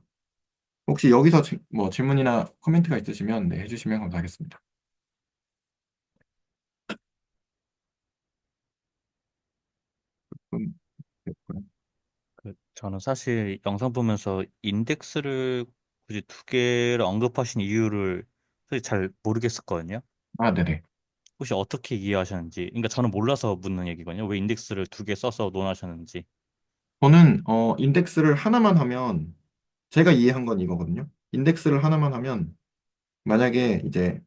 혹시 여기서 뭐 질문이나 코멘트가 있으시면 네, 해주시면 감사하겠습니다. 음, 됐고요. 저는 사실 영상 보면서 인덱스를 굳이 두 개를 언급하신 이유를 사실 잘 모르겠었거든요. 아, 네네. 혹시 어떻게 이해하셨는지. 그러니까 저는 몰라서 묻는 얘기거든요. 왜 인덱스를 두 개 써서 논하셨는지. 저는 인덱스를 하나만 하면 제가 이해한 건 이거거든요. 인덱스를 하나만 하면 만약에 이제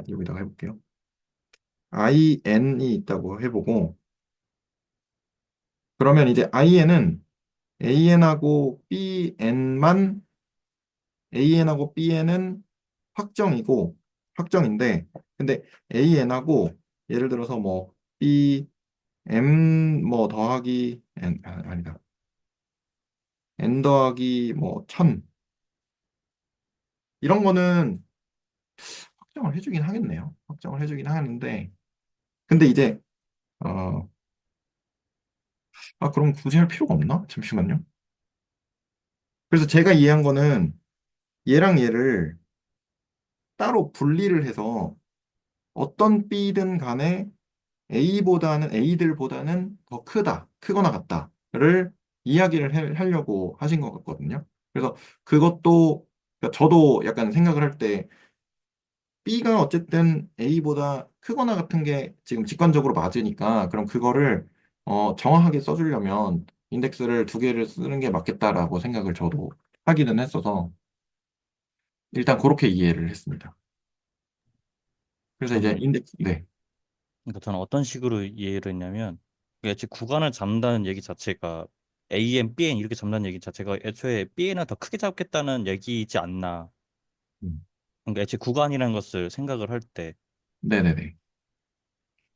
여기다가 해볼게요. in이 있다고 해보고 그러면 이제 in은 an하고 bn만 an하고 bn은 확정이고 확정인데 근데 AN하고 예를 들어서 뭐 B M 뭐 더하기 N 아니다. N 더하기 뭐 1000 이런 거는 확정을 해주긴 하겠네요. 확정을 해주긴 하는데 근데 이제 어, 그럼 굳이 할 필요가 없나? 잠시만요. 그래서 제가 이해한 거는 얘랑 얘를 따로 분리를 해서 어떤 B든 간에 A들보다는 더 크거나 같다를 이야기를 하려고 하신 것 같거든요. 그래서 그것도, 그러니까 저도 약간 생각을 할 때 B가 어쨌든 A보다 크거나 같은 게 지금 직관적으로 맞으니까 그럼 그거를 정확하게 써주려면 인덱스를 두 개를 쓰는 게 맞겠다라고 생각을 저도 하기는 했어서 일단 그렇게 이해를 했습니다. 그래서 이제 저는 인덱스, 네, 그러니까 저는 어떤 식으로 이해를 했냐면 그러니까 애초에 구간을 잡는다는 얘기 자체가 AN, BN 이렇게 잡는다는 얘기 자체가 애초에 BN을 더 크게 잡겠다는 얘기이지 않나. 음, 그러니까 애초에 구간이라는 것을 생각을 할 때 네네네.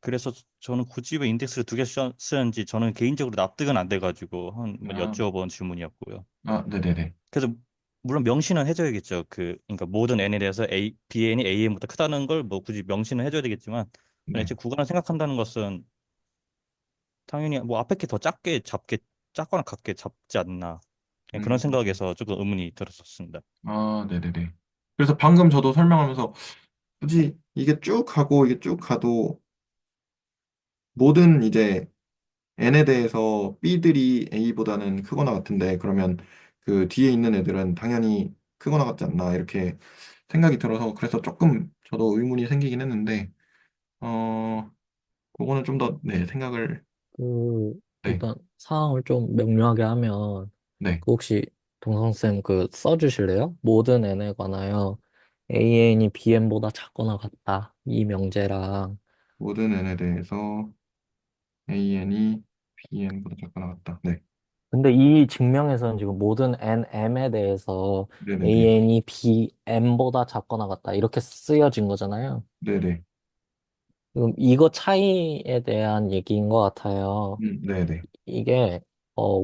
그래서 저는 굳이 왜 인덱스를 두 개 쓰는지 저는 개인적으로 납득은 안 돼가지고 한번 아, 여쭤본 질문이었고요. 네네네. 그래서 물론 명시는 해줘야겠죠. 그러니까 모든 n에 대해서 bn이 an보다 크다는 걸 뭐 굳이 명시는 해줘야 되겠지만 네. 애초에 구간을 생각한다는 것은 당연히 뭐 앞에 게 더 작거나 같게 잡지 않나. 그냥 그런 음, 생각에서 조금 의문이 들었었습니다. 네네네. 그래서 방금 저도 설명하면서 굳이 이게 쭉 가도 모든 이제 n에 대해서 b들이 a보다는 크거나 같은데 그러면 그 뒤에 있는 애들은 당연히 크거나 같지 않나 이렇게 생각이 들어서 그래서 조금 저도 의문이 생기긴 했는데 그거는 좀 더 네, 생각을 네, 일단 상황을 좀 명료하게 하면, 네. 그 혹시 동성쌤 그 써주실래요? 모든 n에 관하여 AN이 BN보다 작거나 같다. 이 명제랑. 모든 n에 대해서 an이 bn보다 작거나 같다. 네. 근데 이 증명에서는 지금 모든 NM에 대해서 네네네. AN이 BM보다 작거나 같다. 이렇게 쓰여진 거잖아요. 네네. 지금 이거 차이에 대한 얘기인 것 같아요. 네네. 이게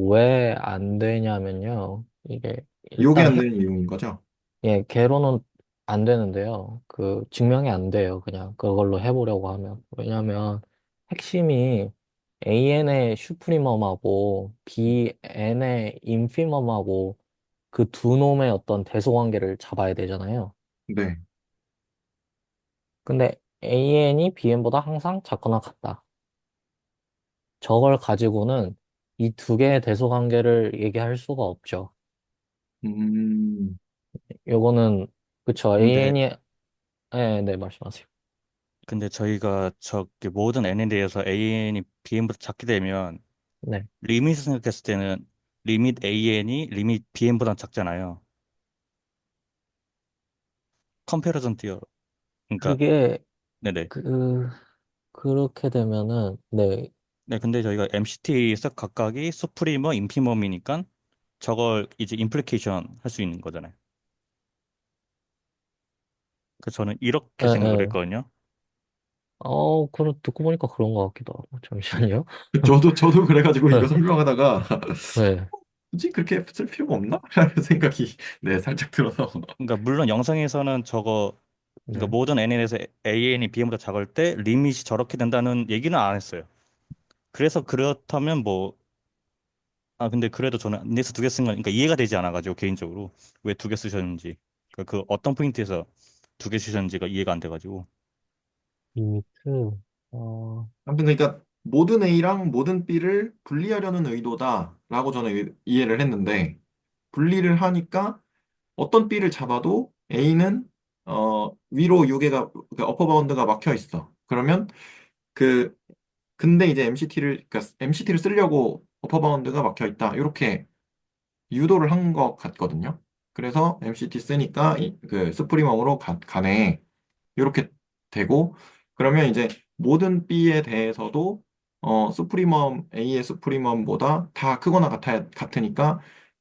왜 안 되냐면요. 이게 이게 일단 안 되는 이유인 거죠? 예, 개로는 안 되는데요. 그 증명이 안 돼요. 그냥 그걸로 해보려고 하면. 왜냐면 핵심이 AN의 슈프리멈하고 BN의 인피멈하고 그 두 놈의 어떤 대소관계를 잡아야 되잖아요. 네. 근데 AN이 BN보다 항상 작거나 같다. 저걸 가지고는 이 두 개의 대소관계를 얘기할 수가 없죠. 음, 요거는 그쵸. 근데, AN이 네, 네, 말씀하세요. 근데 저희가 저기 모든 n에 대해서 an이 bn보다 작게 되면 네. 리밋을 생각했을 때는 리밋 an이 리밋 bn보다 작잖아요. 컴패리전 뛰어. 그러니까 그게 네네. 그 그렇게 되면은 네. 네, 근데 저희가 MCT 석 각각이 수프리머, 인피멈이니까 저걸 이제 임플리케이션 할 수 있는 거잖아요. 그래서 저는 예, 이렇게 생각을 예. 했거든요. 듣고 보니까 그런 것 같기도 하고. 잠시만요. 저도 그래가지고 이거 네, 설명하다가 네, 굳이 그렇게 쓸 필요가 없나? 라는 생각이, 네, 살짝 들어서. 그러니까 물론 영상에서는 저거 그러니까 네. 모든 n에서 an이 bm보다 작을 때 리밋이 저렇게 된다는 얘기는 안 했어요. 그래서 그렇다면 뭐 근데 그래도 저는 인덱스 두 개 쓴 건 그러니까 이해가 되지 않아가지고 개인적으로 왜 두 개 쓰셨는지 그 어떤 포인트에서 두 개 쓰셨는지가 이해가 안 돼가지고 리미트, 어, 아무튼 그러니까 모든 A랑 모든 B를 분리하려는 의도다라고 저는 이해를 했는데 분리를 하니까 어떤 B를 잡아도 A는 위로 요게가 그 어퍼 바운드가 막혀 있어. 그러면 그 근데 이제 MCT를 쓰려고 어퍼 바운드가 막혀 있다. 이렇게 유도를 한 것 같거든요. 그래서 MCT 쓰니까 그 스프리멈으로 가네. 이렇게 되고 그러면 이제 모든 B에 대해서도 A의 스프리멈보다 다 크거나 같으니까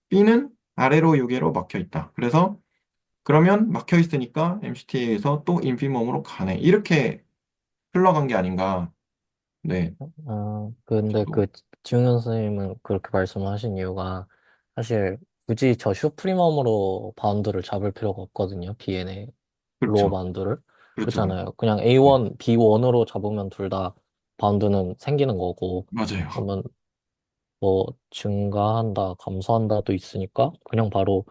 B는 아래로 요게로 막혀 있다. 그래서 그러면 막혀 있으니까 MCT에서 또 인피멈으로 가네. 이렇게 흘러간 게 아닌가. 네, 근데 저도. 그 지웅현 선생님은 그렇게 말씀하신 이유가 사실 굳이 저 슈프리멈으로 바운드를 잡을 필요가 없거든요. BN의 로어 그렇죠. 바운드를. 그렇죠. 그렇죠. 그렇잖아요. 그냥 네, A1, B1으로 잡으면 둘 다 바운드는 생기는 거고. 맞아요. 그러면 뭐 증가한다, 감소한다도 있으니까 그냥 바로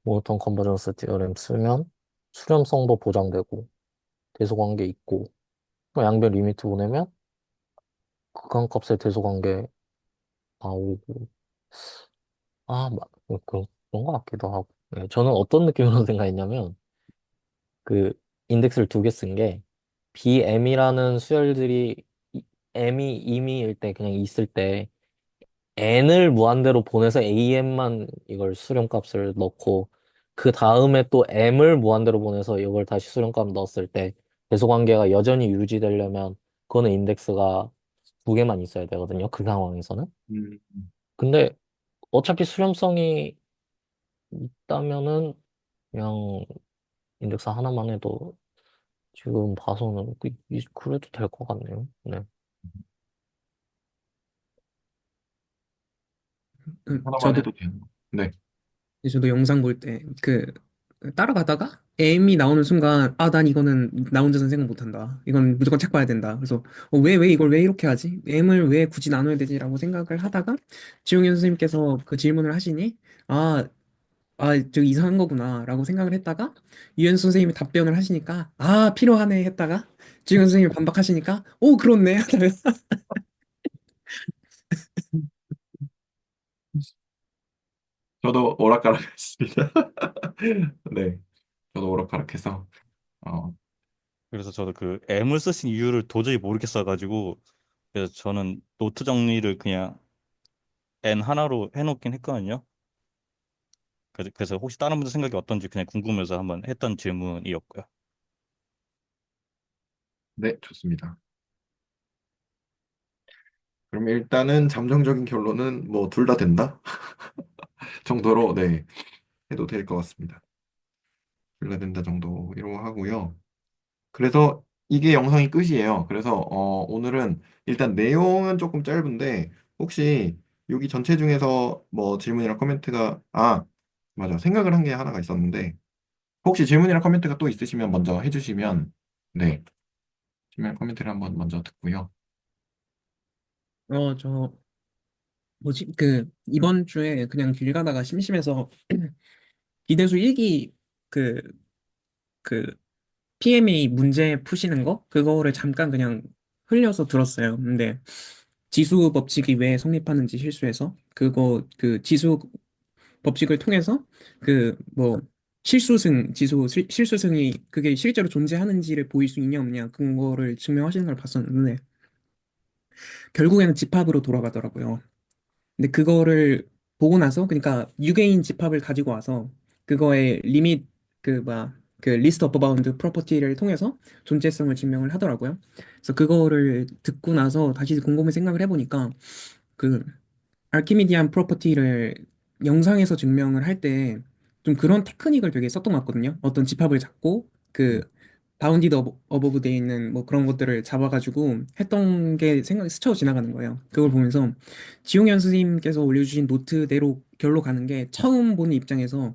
모노톤 컨버전스 티어렘 쓰면 수렴성도 보장되고 대소관계 있고 또 양변 리미트 보내면 극한값의 대소관계 나오고 그런 것 같기도 하고. 네, 저는 어떤 느낌으로 생각했냐면 그 인덱스를 두 개 쓴 게 BM이라는 수열들이 M이 임의일 때 그냥 있을 때 n을 무한대로 보내서 am만 이걸 수렴값을 넣고 그 다음에 또 m을 무한대로 보내서 이걸 다시 수렴값 넣었을 때 배수관계가 여전히 유지되려면 그거는 인덱스가 두 개만 있어야 되거든요. 그 상황에서는. 음, 근데 어차피 수렴성이 있다면은 그냥 인덱스 하나만 해도 지금 봐서는 그래도 될 것 같네요. 네. 하나만 저도 해도 되는 거. 네. 저도 영상 볼 때 따라가다가 M이 나오는 순간 난 이거는 나 혼자서는 생각 못한다. 이건 무조건 책 봐야 된다. 그래서 왜 이걸 왜 이렇게 하지? M을 왜 굳이 나눠야 되지라고 생각을 하다가 지용현 선생님께서 그 질문을 하시니 아, 저 이상한 거구나라고 생각을 했다가 유현 선생님이 답변을 하시니까 필요하네 했다가 지용현 선생님이 반박하시니까 오 그렇네 하다가 저도 오락가락했습니다. 네. 저도 오락가락해서, 어, 그래서 저도 그 M을 쓰신 이유를 도저히 모르겠어가지고 그래서 저는 노트 정리를 그냥 N 하나로 해놓긴 했거든요. 그래서 혹시 다른 분들 생각이 어떤지 그냥 궁금해서 한번 했던 질문이었고요. 네, 좋습니다. 그럼 일단은 잠정적인 결론은 뭐 둘 다 된다 정도로, 네, 해도 될 것 같습니다. 둘 다 된다 정도로 하고요. 그래서 이게 영상이 끝이에요. 그래서 오늘은 일단 내용은 조금 짧은데 혹시 여기 전체 중에서 뭐 질문이나 코멘트가 맞아, 생각을 한 게 하나가 있었는데 혹시 질문이나 코멘트가 또 있으시면 먼저 해주시면, 네, 질문 코멘트를 한번 먼저 듣고요. 저 뭐지? 이번 주에 그냥 길 가다가 심심해서 비대수 일기 그, 그, PMA 문제 푸시는 거? 그거를 잠깐 그냥 흘려서 들었어요. 근데 지수 법칙이 왜 성립하는지 실수해서 지수 법칙을 통해서 실수승이 그게 실제로 존재하는지를 보일 수 있냐 없냐 그거를 증명하시는 걸 봤었는데 결국에는 집합으로 돌아가더라고요. 근데 그거를 보고 나서 그러니까 유개인 집합을 가지고 와서 그거의 리밋 리스트 오브 바운드 프로퍼티를 통해서 존재성을 증명을 하더라고요. 그래서 그거를 듣고 나서 다시 곰곰이 생각을 해보니까 그 아르키미디안 프로퍼티를 영상에서 증명을 할 때 좀 그런 테크닉을 되게 썼던 것 같거든요. 어떤 집합을 잡고 바운디드 어버브 돼 있는 뭐 그런 것들을 잡아가지고 했던 게 생각이 스쳐 지나가는 거예요. 그걸 보면서 지용현 선생님께서 올려주신 노트대로 결로 가는 게 처음 보는 입장에서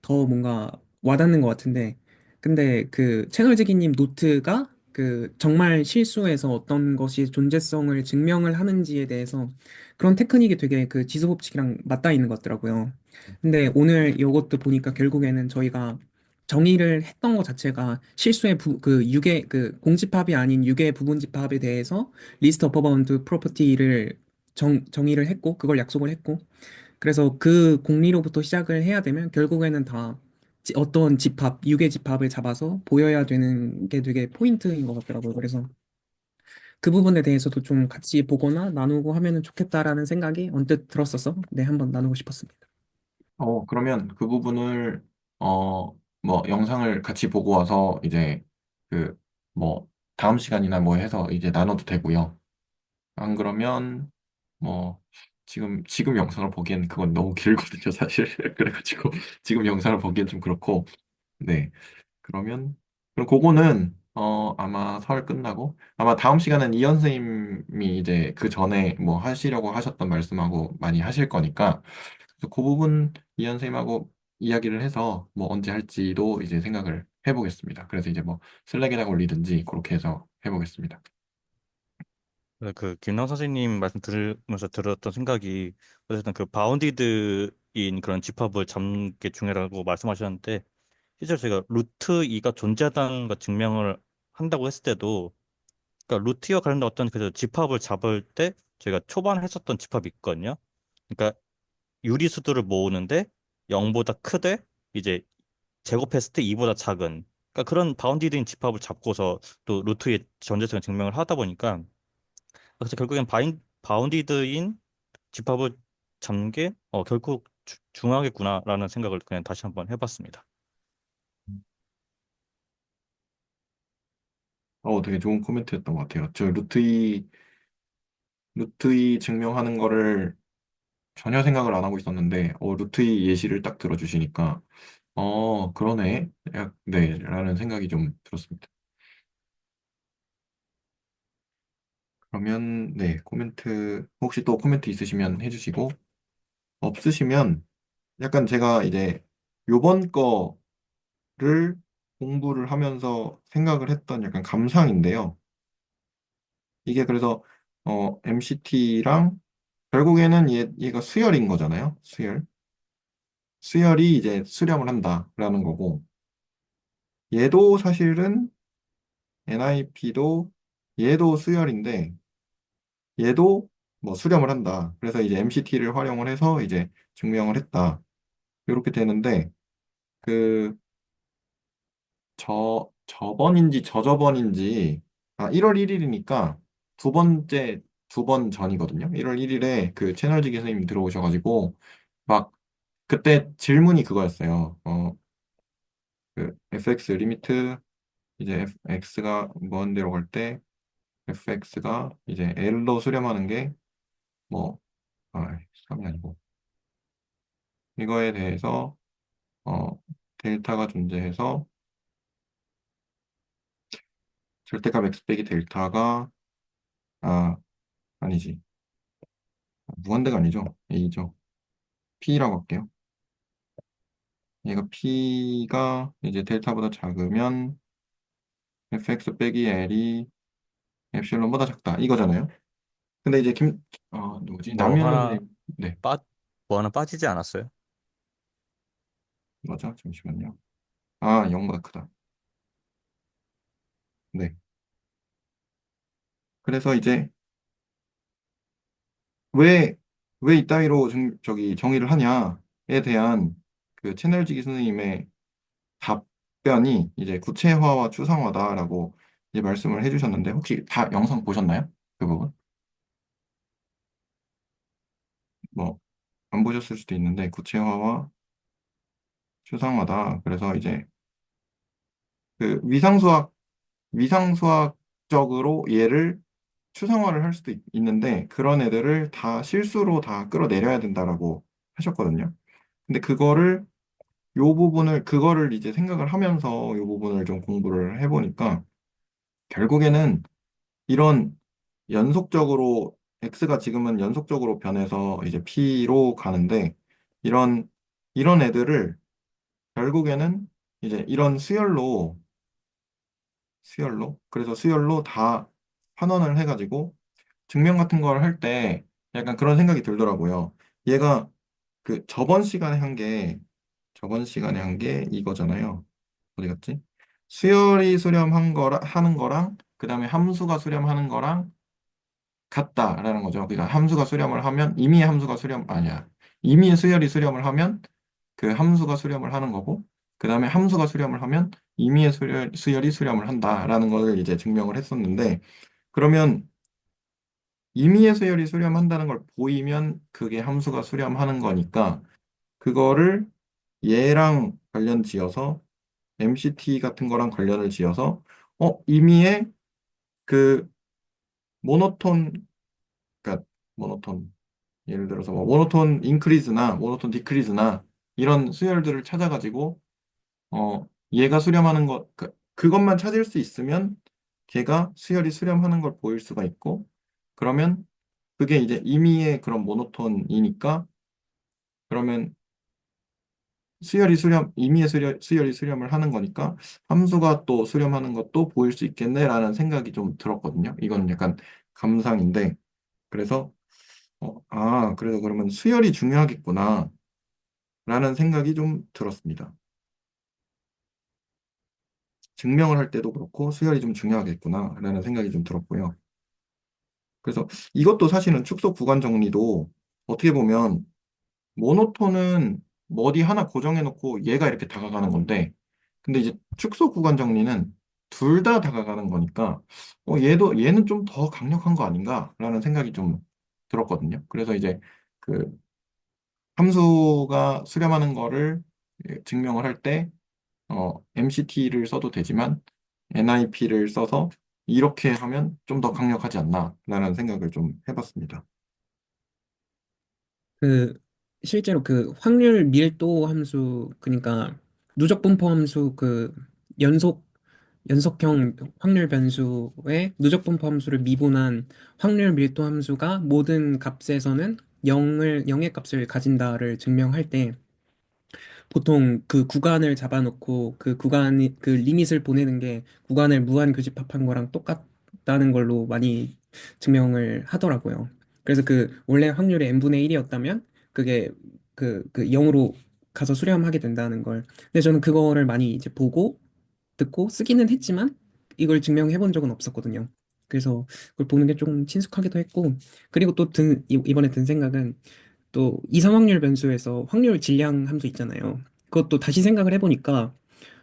더 뭔가 와닿는 것 같은데 근데 그 채널지기님 노트가 정말 실수에서 어떤 것이 존재성을 증명을 하는지에 대해서 그런 테크닉이 되게 그 지수 법칙이랑 맞닿아 있는 것 같더라고요. 근데 오늘 이것도 보니까 결국에는 저희가 정의를 했던 것 자체가 실수의 공집합이 아닌 유괴 부분집합에 대해서 리스트 오브 바운드 프로퍼티를 정의를 했고 그걸 약속을 했고 그래서 그 공리로부터 시작을 해야 되면 결국에는 다 어떤 집합, 유괴 집합을 잡아서 보여야 되는 게 되게 포인트인 것 같더라고요. 그래서 그 부분에 대해서도 좀 같이 보거나 나누고 하면은 좋겠다라는 생각이 언뜻 들었어서 네, 한번 나누고 싶었습니다. 그러면 그 부분을, 뭐, 영상을 같이 보고 와서 이제 그, 뭐, 다음 시간이나 뭐 해서 이제 나눠도 되고요. 안 그러면, 뭐, 지금 영상을 보기엔 그건 너무 길거든요, 사실. 그래가지고, 지금 영상을 보기엔 좀 그렇고, 네. 그럼 그거는 아마 설 끝나고 아마 다음 시간은 이현 선생님이 이제 그 전에 뭐 하시려고 하셨던 말씀하고 많이 하실 거니까 그래서 그 부분 이현 선생님하고 이야기를 해서 뭐 언제 할지도 이제 생각을 해보겠습니다. 그래서 이제 뭐 슬랙에다가 올리든지 그렇게 해서 해보겠습니다. 그 김남 선생님 말씀 들으면서 들었던 생각이 어쨌든 그 바운디드인 그런 집합을 잡는 게 중요하다고 말씀하셨는데 실제로 제가 루트 2가 존재하다는 걸 증명을 한다고 했을 때도 그러니까 루트와 관련된 어떤 그 집합을 잡을 때 저희가 초반에 했었던 집합이 있거든요. 그러니까 유리수들을 모으는데 0보다 크되 이제 제곱했을 때 2보다 작은 그러니까 그런 바운디드인 집합을 잡고서 또 루트의 존재성을 증명을 하다 보니까 그래서 결국엔 바운디드인 집합을 잡는 게 결국 중요하겠구나라는 생각을 그냥 다시 한번 해봤습니다. 되게 좋은 코멘트였던 것 같아요. 저 루트이 증명하는 거를 전혀 생각을 안 하고 있었는데, 루트이 예시를 딱 들어주시니까, 그러네. 네, 라는 생각이 좀 들었습니다. 그러면, 네, 혹시 또 코멘트 있으시면 해주시고, 없으시면, 약간 제가 이제 요번 거를 공부를 하면서 생각을 했던 약간 감상인데요. 이게 그래서, MCT랑 결국에는 얘가 수열인 거잖아요. 수열. 수열이 이제 수렴을 한다라는 거고, 얘도 사실은 NIP도 얘도 수열인데 얘도 뭐 수렴을 한다. 그래서 이제 MCT를 활용을 해서 이제 증명을 했다. 이렇게 되는데 그 저번인지 저저번인지 1월 1일이니까 두 번 전이거든요. 1월 1일에 그 채널지기 선생님 들어오셔가지고 막 그때 질문이 그거였어요. 그 fx 리미트 이제 x가 무한대로 갈 때 fx가 이제 L로 수렴하는 게 뭐, 3이 아니고 이거에 대해서 어, 델타가 존재해서 절대값 x 빼기 델타가 아니지 무한대가 아니죠 a죠 p라고 할게요. 얘가 p가 이제 델타보다 작으면 fx 빼기 l이 엡실론보다 작다 이거잖아요. 근데 이제 누구지 뭐 남윤호 하나 선생님 네 빠, 뭐 하나 빠지지 않았어요? 맞아 잠시만요. 0보다 크다. 네 그래서 이제 왜, 왜 이따위로 저기 정의를 하냐에 대한 그 채널지기 선생님의 답변이 이제 구체화와 추상화다라고 이제 말씀을 해주셨는데 혹시 다 영상 보셨나요? 그 부분? 뭐, 안 보셨을 수도 있는데 구체화와 추상화다. 그래서 이제 그 위상수학적으로 얘를 추상화를 할 수도 있는데 그런 애들을 다 실수로 다 끌어내려야 된다라고 하셨거든요. 근데 그거를 이제 생각을 하면서 요 부분을 좀 공부를 해보니까 결국에는 이런 X가 지금은 연속적으로 변해서 이제 P로 가는데 이런, 이런 애들을 결국에는 이제 이런 그래서 수열로 다 환원을 해가지고 증명 같은 걸 할 때 약간 그런 생각이 들더라고요. 얘가 그 저번 시간에 한 게 이거잖아요. 어디 갔지? 수열이 수렴한 거라 하는 거랑 그다음에 함수가 수렴하는 거랑 같다라는 거죠. 그러니까 함수가 수렴을 하면 임의의 함수가 수렴 아니야. 임의의 수열이 수렴을 하면 그 함수가 수렴을 하는 거고 그다음에 함수가 수렴을 하면 임의의 수열이 수렴을 한다라는 걸 이제 증명을 했었는데 그러면 임의의 수열이 수렴한다는 걸 보이면 그게 함수가 수렴하는 거니까 그거를 얘랑 관련 지어서 MCT 같은 거랑 관련을 지어서 임의의 그 모노톤 그러니까 모노톤 예를 들어서 뭐 모노톤 인크리즈나 모노톤 디크리즈나 이런 수열들을 찾아가지고 얘가 수렴하는 것, 그것만 찾을 수 있으면 걔가 수열이 수렴하는 걸 보일 수가 있고, 그러면 그게 이제 임의의 그런 모노톤이니까, 그러면 임의의 수열이 수렴을 하는 거니까 함수가 또 수렴하는 것도 보일 수 있겠네라는 생각이 좀 들었거든요. 이거는 약간 감상인데, 그래서, 그래서 그러면 수열이 중요하겠구나, 라는 생각이 좀 들었습니다. 증명을 할 때도 그렇고 수열이 좀 중요하겠구나, 라는 생각이 좀 들었고요. 그래서 이것도 사실은 축소 구간 정리도 어떻게 보면 모노톤은 뭐 어디 하나 고정해 놓고 얘가 이렇게 다가가는 건데, 근데 이제 축소 구간 정리는 둘 다 다가가는 거니까 얘는 좀 더 강력한 거 아닌가라는 생각이 좀 들었거든요. 그래서 이제 그 함수가 수렴하는 거를 증명을 할 때 MCT를 써도 되지만 NIP를 써서 이렇게 하면 좀 더 강력하지 않나라는 생각을 좀 해봤습니다. 그 실제로 그 확률 밀도 함수 그러니까 누적 분포 함수 그 연속 연속형 확률 변수의 누적 분포 함수를 미분한 확률 밀도 함수가 모든 값에서는 0의 값을 가진다를 증명할 때 보통 그 구간을 잡아놓고 그 구간이 그 리밋을 보내는 게 구간을 무한 교집합한 거랑 똑같다는 걸로 많이 증명을 하더라고요. 그래서 그 원래 확률이 n분의 1이었다면 그게 그 0으로 가서 수렴하게 된다는 걸. 근데 저는 그거를 많이 이제 보고 듣고 쓰기는 했지만 이걸 증명해 본 적은 없었거든요. 그래서 그걸 보는 게 좀 친숙하기도 했고, 그리고 또 이번에 든 생각은 또 이상확률 변수에서 확률 질량 함수 있잖아요. 그것도 다시 생각을 해보니까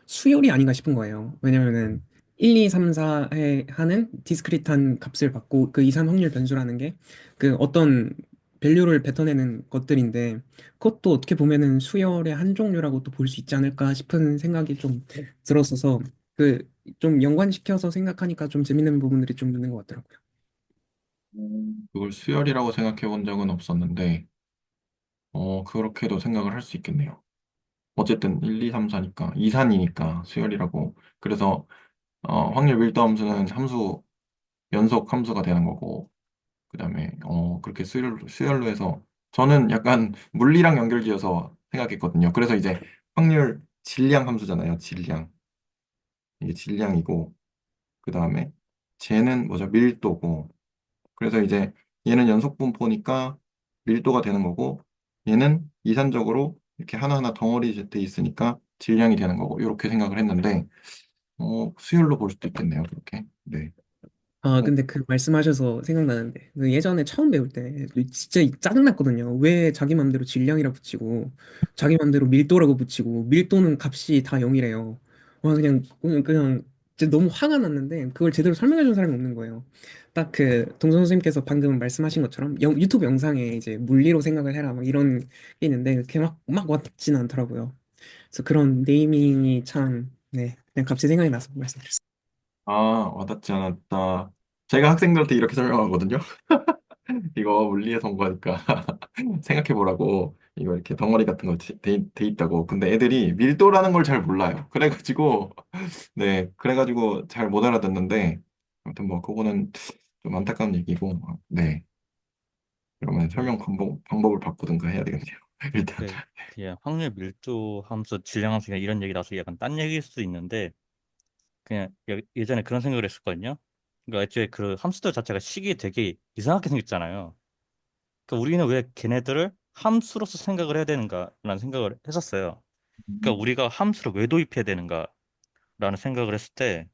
수열이 아닌가 싶은 거예요. 왜냐면은 1, 2, 3, 4에 하는 디스크릿한 값을 받고 그 이상 확률 변수라는 게 그 어떤 밸류를 뱉어내는 것들인데 그것도 어떻게 보면은 수열의 한 종류라고 또 볼 수 있지 않을까 싶은 생각이 좀 들었어서 그 좀 연관시켜서 생각하니까 좀 재밌는 부분들이 좀 있는 것 같더라고요. 그걸 수열이라고 생각해 본 적은 없었는데, 그렇게도 생각을 할 수 있겠네요. 어쨌든 1, 2, 3, 4니까, 2, 3이니까 수열이라고. 그래서 확률 밀도 함수는 연속 함수가 되는 거고, 그다음에 그렇게 수열로 해서 저는 약간 물리랑 연결지어서 생각했거든요. 그래서 이제 확률 질량 함수잖아요. 질량. 이게 질량이고, 그다음에 쟤는 뭐죠? 밀도고. 그래서 이제 얘는 연속 분포니까 밀도가 되는 거고, 얘는 이산적으로 이렇게 하나하나 덩어리 돼 있으니까 질량이 되는 거고, 이렇게 생각을 했는데, 수열로 볼 수도 있겠네요. 그렇게. 네. 아, 어, 근데 그 말씀하셔서 생각나는데, 그 예전에 처음 배울 때 진짜 짜증났거든요. 왜 자기 맘대로 질량이라 붙이고, 자기 맘대로 밀도라고 붙이고, 밀도는 값이 다 0이래요. 와, 그냥 진짜 너무 화가 났는데, 그걸 제대로 설명해 준 사람이 없는 거예요. 딱 그 동선 선생님께서 방금 말씀하신 것처럼, 유튜브 영상에 이제 물리로 생각을 해라, 막 이런 게 있는데, 그게 막 와닿지는 않더라고요. 그래서 그런 네이밍이 참, 네, 그냥 갑자기 생각이 나서 말씀드렸어요. 아, 와닿지 않았다. 제가 학생들한테 이렇게 설명하거든요. 이거 물리에서 온 거니까 생각해 보라고. 이거 이렇게 덩어리 같은 거 돼 있다고. 근데 애들이 밀도라는 걸 잘 몰라요. 그래가지고 네, 그래가지고 잘 못 알아듣는데 아무튼 뭐 그거는 좀 안타까운 얘기고 네. 그러면 네, 방법을 바꾸든가 해야 되겠네요. 일단 네, 그냥 확률 밀도 함수, 질량 함수 그냥 이런 얘기 나서 약간 딴 얘기일 수도 있는데 그냥 예전에 그런 생각을 했었거든요. 그러니까 애초에 그 함수들 자체가 식이 되게 이상하게 생겼잖아요. 그러니까 우리는 왜 걔네들을 함수로서 생각을 해야 되는가라는 생각을 했었어요. 그러니까 우리가 함수를 왜 도입해야 되는가라는 생각을 했을 때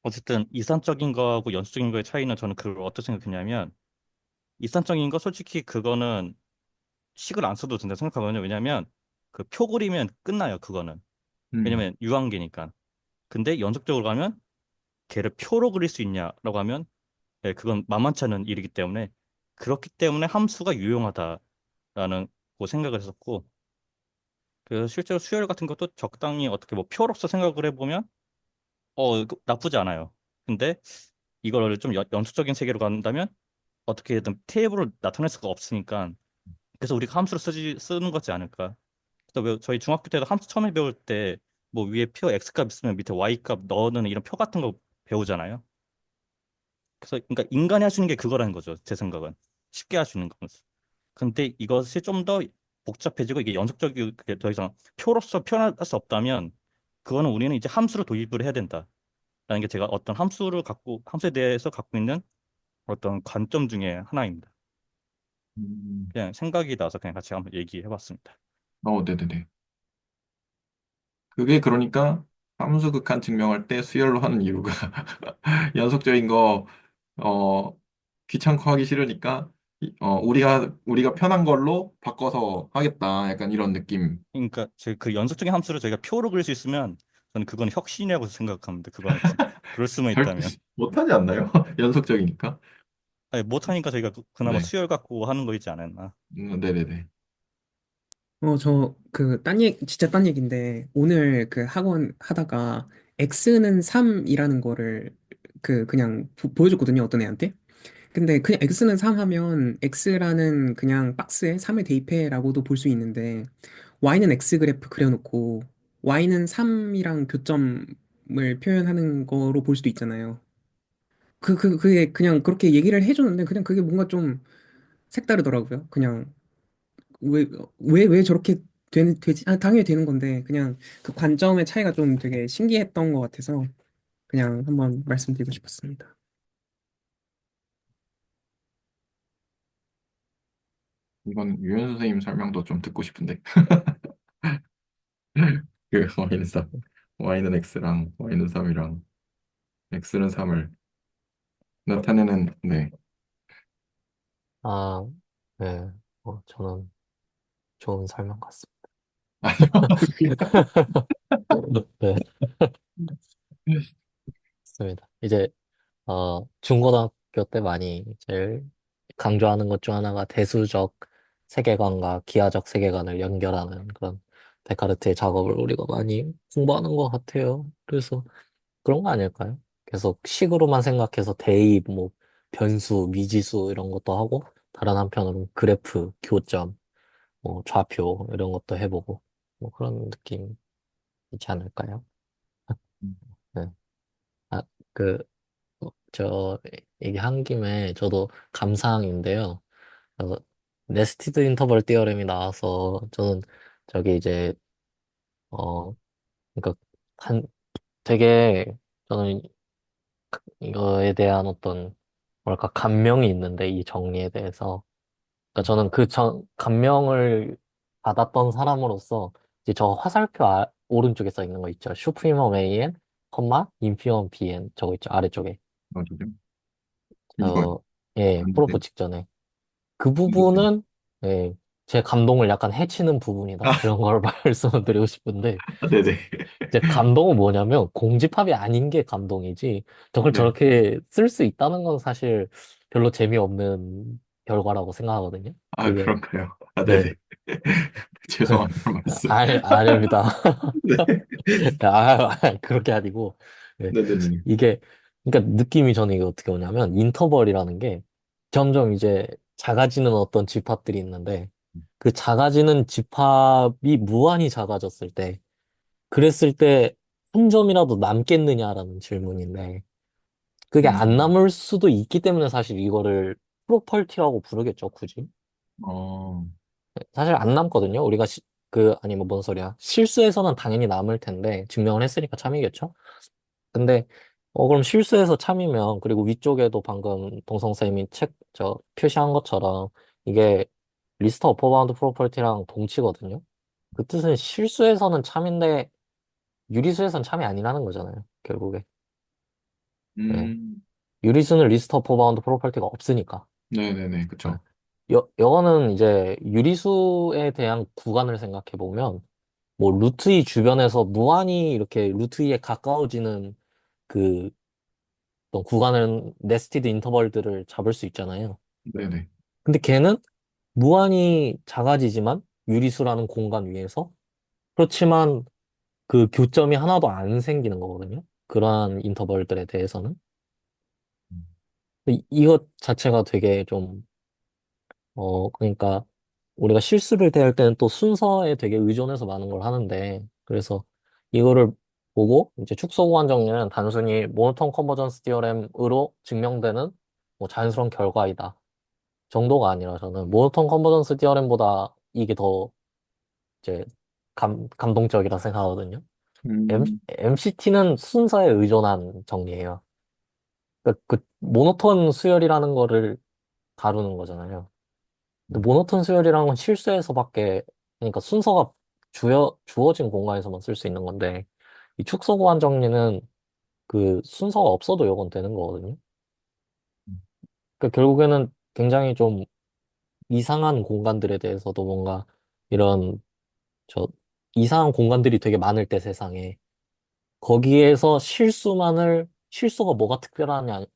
어쨌든 이산적인 거하고 연수적인 거의 차이는 저는 그걸 어떻게 생각했냐면 이산적인 거 솔직히 그거는 식을 안 써도 된다고 생각하거든요. 왜냐면 그 표 그리면 끝나요. 그거는. 음, 왜냐면 유한계니까. 근데 연속적으로 가면 걔를 표로 그릴 수 있냐라고 하면 네, 그건 만만치 않은 일이기 때문에 그렇기 때문에 함수가 유용하다라는 거 생각을 했었고 그래서 실제로 수열 같은 것도 적당히 어떻게 뭐 표로서 생각을 해보면 나쁘지 않아요. 근데 이걸 좀 연수적인 세계로 간다면 어떻게든 테이블을 나타낼 수가 없으니까 그래서 우리가 함수를 쓰는 거지 않을까. 그래서 왜 저희 중학교 때도 함수 처음에 배울 때 뭐 위에 표 X값 있으면 밑에 Y값 넣는 이런 표 같은 거 배우잖아요. 그래서 그러니까 인간이 할 수 있는 게 그거라는 거죠. 제 생각은. 쉽게 할 수 있는 거죠. 근데 이것이 좀 더 복잡해지고 이게 연속적이고 그게 더 이상 표로서 표현할 수 없다면 그거는 우리는 이제 함수를 도입을 해야 된다라는 게 제가 어떤 함수에 대해서 갖고 있는 어떤 관점 중에 하나입니다. 음. 그냥 생각이 나서 그냥 같이 한번 얘기해 봤습니다. 네네네. 그게 그러니까 함수극한 증명할 때 수열로 하는 이유가 연속적인 거, 어, 귀찮고 하기 싫으니까, 우리가 편한 걸로 바꿔서 하겠다. 약간 이런 느낌. 그러니까 제 그 연속적인 함수를 저희가 표로 그릴 수 있으면 저는 그건 혁신이라고 생각합니다. 그거는 그럴 수만 잘 있다면. 못하지 않나요? 연속적이니까. 아니, 못하니까 저희가 그나마 네. 수열 갖고 하는 거이지 않았나. 네네네. 저 그 진짜 딴 얘기인데 오늘 그 학원 하다가 x는 3이라는 거를 그냥 보여줬거든요. 어떤 애한테. 근데 그냥 x는 3 하면 x라는 그냥 박스에 3을 대입해라고도 볼 수 있는데 y는 x 그래프 그려놓고 y는 3이랑 교점을 표현하는 거로 볼 수도 있잖아요. 그게 그냥 그렇게 얘기를 해줬는데 그냥 그게 뭔가 좀 색다르더라고요. 그냥 왜, 왜 저렇게 되지? 아, 당연히 되는 건데, 그냥 그 관점의 차이가 좀 되게 신기했던 것 같아서, 그냥 한번 말씀드리고 싶었습니다. 이건 유현 선생님 설명도 좀 듣고 싶은데. 그 y는 3, y는 x랑 y는 3이랑 x는 3을 나타내는, 네. 아, 네. 저는 좋은 설명 같습니다. 네, 맞습니다. 이제, 중고등학교 때 많이 제일 강조하는 것 중 하나가 대수적 세계관과 기하적 세계관을 연결하는 그런 데카르트의 작업을 우리가 많이 공부하는 것 같아요. 그래서 그런 거 아닐까요? 계속 식으로만 생각해서 대입, 뭐, 변수, 미지수 이런 것도 하고, 다른 한편으로는 그래프, 교점, 뭐, 좌표 이런 것도 해보고, 뭐 그런 느낌 있지 않을까요? 네. 아, 그, 저, 얘기한 김에 저도 감사항인데요. 어, 네스티드 인터벌 디어렘이 나와서 저는 저기 이제, 어, 그러니까 한, 되게 저는 이거에 대한 어떤 뭐랄까 감명이 있는데 이 정리에 대해서 그러니까 저는 감명을 받았던 사람으로서 이제 저 화살표 오른쪽에 써 있는 거 있죠. 슈프리멈 AN, 인피멈 BN 저거 있죠. 아래쪽에. 맞아요. 이거 어, 예, 프로포 아닌데. 직전에. 그 부분은 예, 제 감동을 약간 해치는 부분이다. 아, 이런 걸 말씀을 드리고 싶은데 네네. 이제 감동은 뭐냐면 공집합이 아닌 게 감동이지 저걸 네. 저렇게 쓸 수 있다는 건 사실 별로 재미없는 결과라고 생각하거든요. 아, 그게 그런가요? 아, 네. 네네. 죄송한 말씀. 아닙니다. 네. 그렇게 아니고 네. 네네네. 이게 그러니까 느낌이 저는 이게 어떻게 오냐면 인터벌이라는 게 점점 이제 작아지는 어떤 집합들이 있는데 그 작아지는 집합이 무한히 작아졌을 때 그랬을 때 한 점이라도 남겠느냐라는 질문인데, 그게 안 음, 남을 수도 있기 때문에 사실 이거를 프로펄티라고 부르겠죠, 굳이. 어, 사실 안 남거든요. 우리가 아니, 뭐, 뭔 소리야. 실수해서는 당연히 남을 텐데, 증명을 했으니까 참이겠죠? 근데, 그럼 실수해서 참이면, 그리고 위쪽에도 방금 동성쌤이 표시한 것처럼, 이게 리스트 어퍼바운드 프로퍼티랑 동치거든요. 그 뜻은 실수해서는 참인데, 유리수에선 참이 아니라는 거잖아요, 결국에. 네. 음, 유리수는 리스트 오브 바운드 프로퍼티가 없으니까. 네네네. 네. 그쵸. 여거는 이제 유리수에 대한 구간을 생각해 보면 뭐 루트 2 주변에서 무한히 이렇게 루트 2에 가까워지는 그 어떤 구간을 네스티드 인터벌들을 잡을 수 있잖아요. 네네. 근데 걔는 무한히 작아지지만 유리수라는 공간 위에서 그렇지만 그 교점이 하나도 안 생기는 거거든요. 그러한 인터벌들에 대해서는. 이것 자체가 되게 좀 그러니까 우리가 실수를 대할 때는 또 순서에 되게 의존해서 많은 걸 하는데, 그래서 이거를 보고 이제 축소 보완 정리는 단순히 모노톤 컨버전스 디어렘으로 증명되는 뭐 자연스러운 결과이다 정도가 아니라 저는 모노톤 컨버전스 디어렘보다 이게 더 이제 감동적이라 생각하거든요. 음, MCT는 순서에 의존한 정리예요. 그러니까 그 모노톤 수열이라는 거를 다루는 거잖아요. 근데 모노톤 수열이라는 건 실수에서밖에, 그러니까 순서가 주어진 공간에서만 쓸 수 있는 건데, 이 축소 보완 정리는 그 순서가 없어도 요건 되는 거거든요. 그러니까 결국에는 굉장히 좀 이상한 공간들에 대해서도 뭔가 이런 저 이상한 공간들이 되게 많을 때 세상에 거기에서 실수가 뭐가 특별하냐라고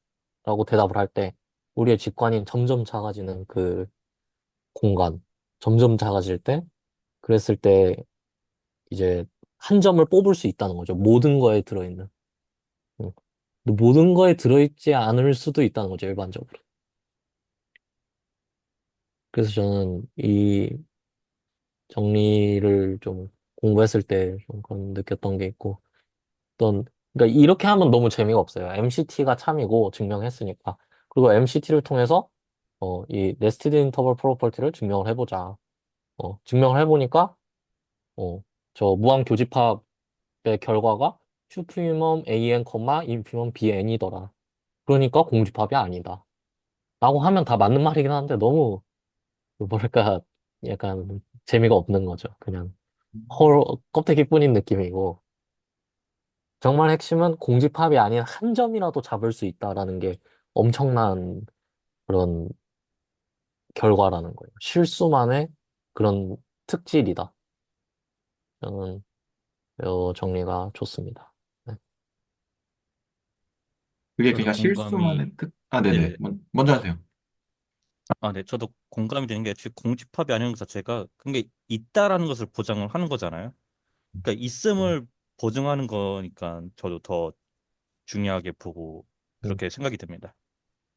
대답을 할 때 우리의 직관인 점점 작아지는 그 공간 점점 작아질 때 그랬을 때 이제 한 점을 뽑을 수 있다는 거죠. 모든 거에 들어있는. 음. 근데 모든 거에 들어있지 않을 수도 있다는 거죠, 일반적으로. 그래서 저는 이 정리를 좀 공부했을 때 좀 그런 느꼈던 게 있고, 그러니까 이렇게 하면 너무 재미가 없어요. MCT가 참이고 증명했으니까. 그리고 MCT를 통해서 이 네스티드 인터벌 프로퍼티를 증명을 해보자. 증명을 해보니까 어, 저 무한 교집합의 결과가 슈프리멈 AN, 인피멈 BN이더라. 그러니까 공집합이 아니다. 라고 하면 다 맞는 말이긴 한데 너무 뭐랄까 약간 재미가 없는 거죠. 그냥 껍데기뿐인 느낌이고 정말 핵심은 공집합이 아닌 한 점이라도 잡을 수 있다라는 게 엄청난 그런 결과라는 거예요. 실수만의 그런 특질이다. 저는 정리가 좋습니다. 네. 그게 저도 그러니까 공감이, 실수만의 아, 네네. 네네. 먼저 하세요. 아, 네. 저도 공감이 되는 게 애초에 공집합이 아니는 것 자체가 그게 있다라는 것을 보장을 하는 거잖아요. 그러니까 있음을 보증하는 거니까 저도 더 중요하게 보고 음, 그렇게 생각이 듭니다.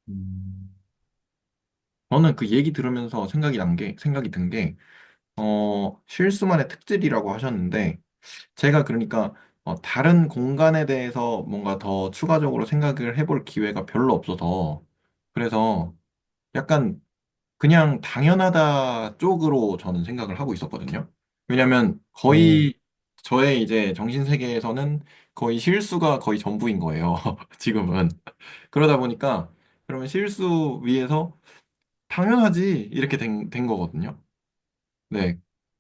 음. 저는 그 얘기 들으면서 생각이 든 게, 실수만의 특질이라고 하셨는데, 제가 그러니까, 다른 공간에 대해서 뭔가 더 추가적으로 생각을 해볼 기회가 별로 없어서, 그래서 약간 그냥 당연하다 쪽으로 저는 생각을 하고 있었거든요. 왜냐면 음, 거의 저의 이제 정신세계에서는 거의 실수가 거의 전부인 거예요. 지금은. 그러다 보니까, 그러면 실수 위에서 당연하지 이렇게 된 거거든요. 네.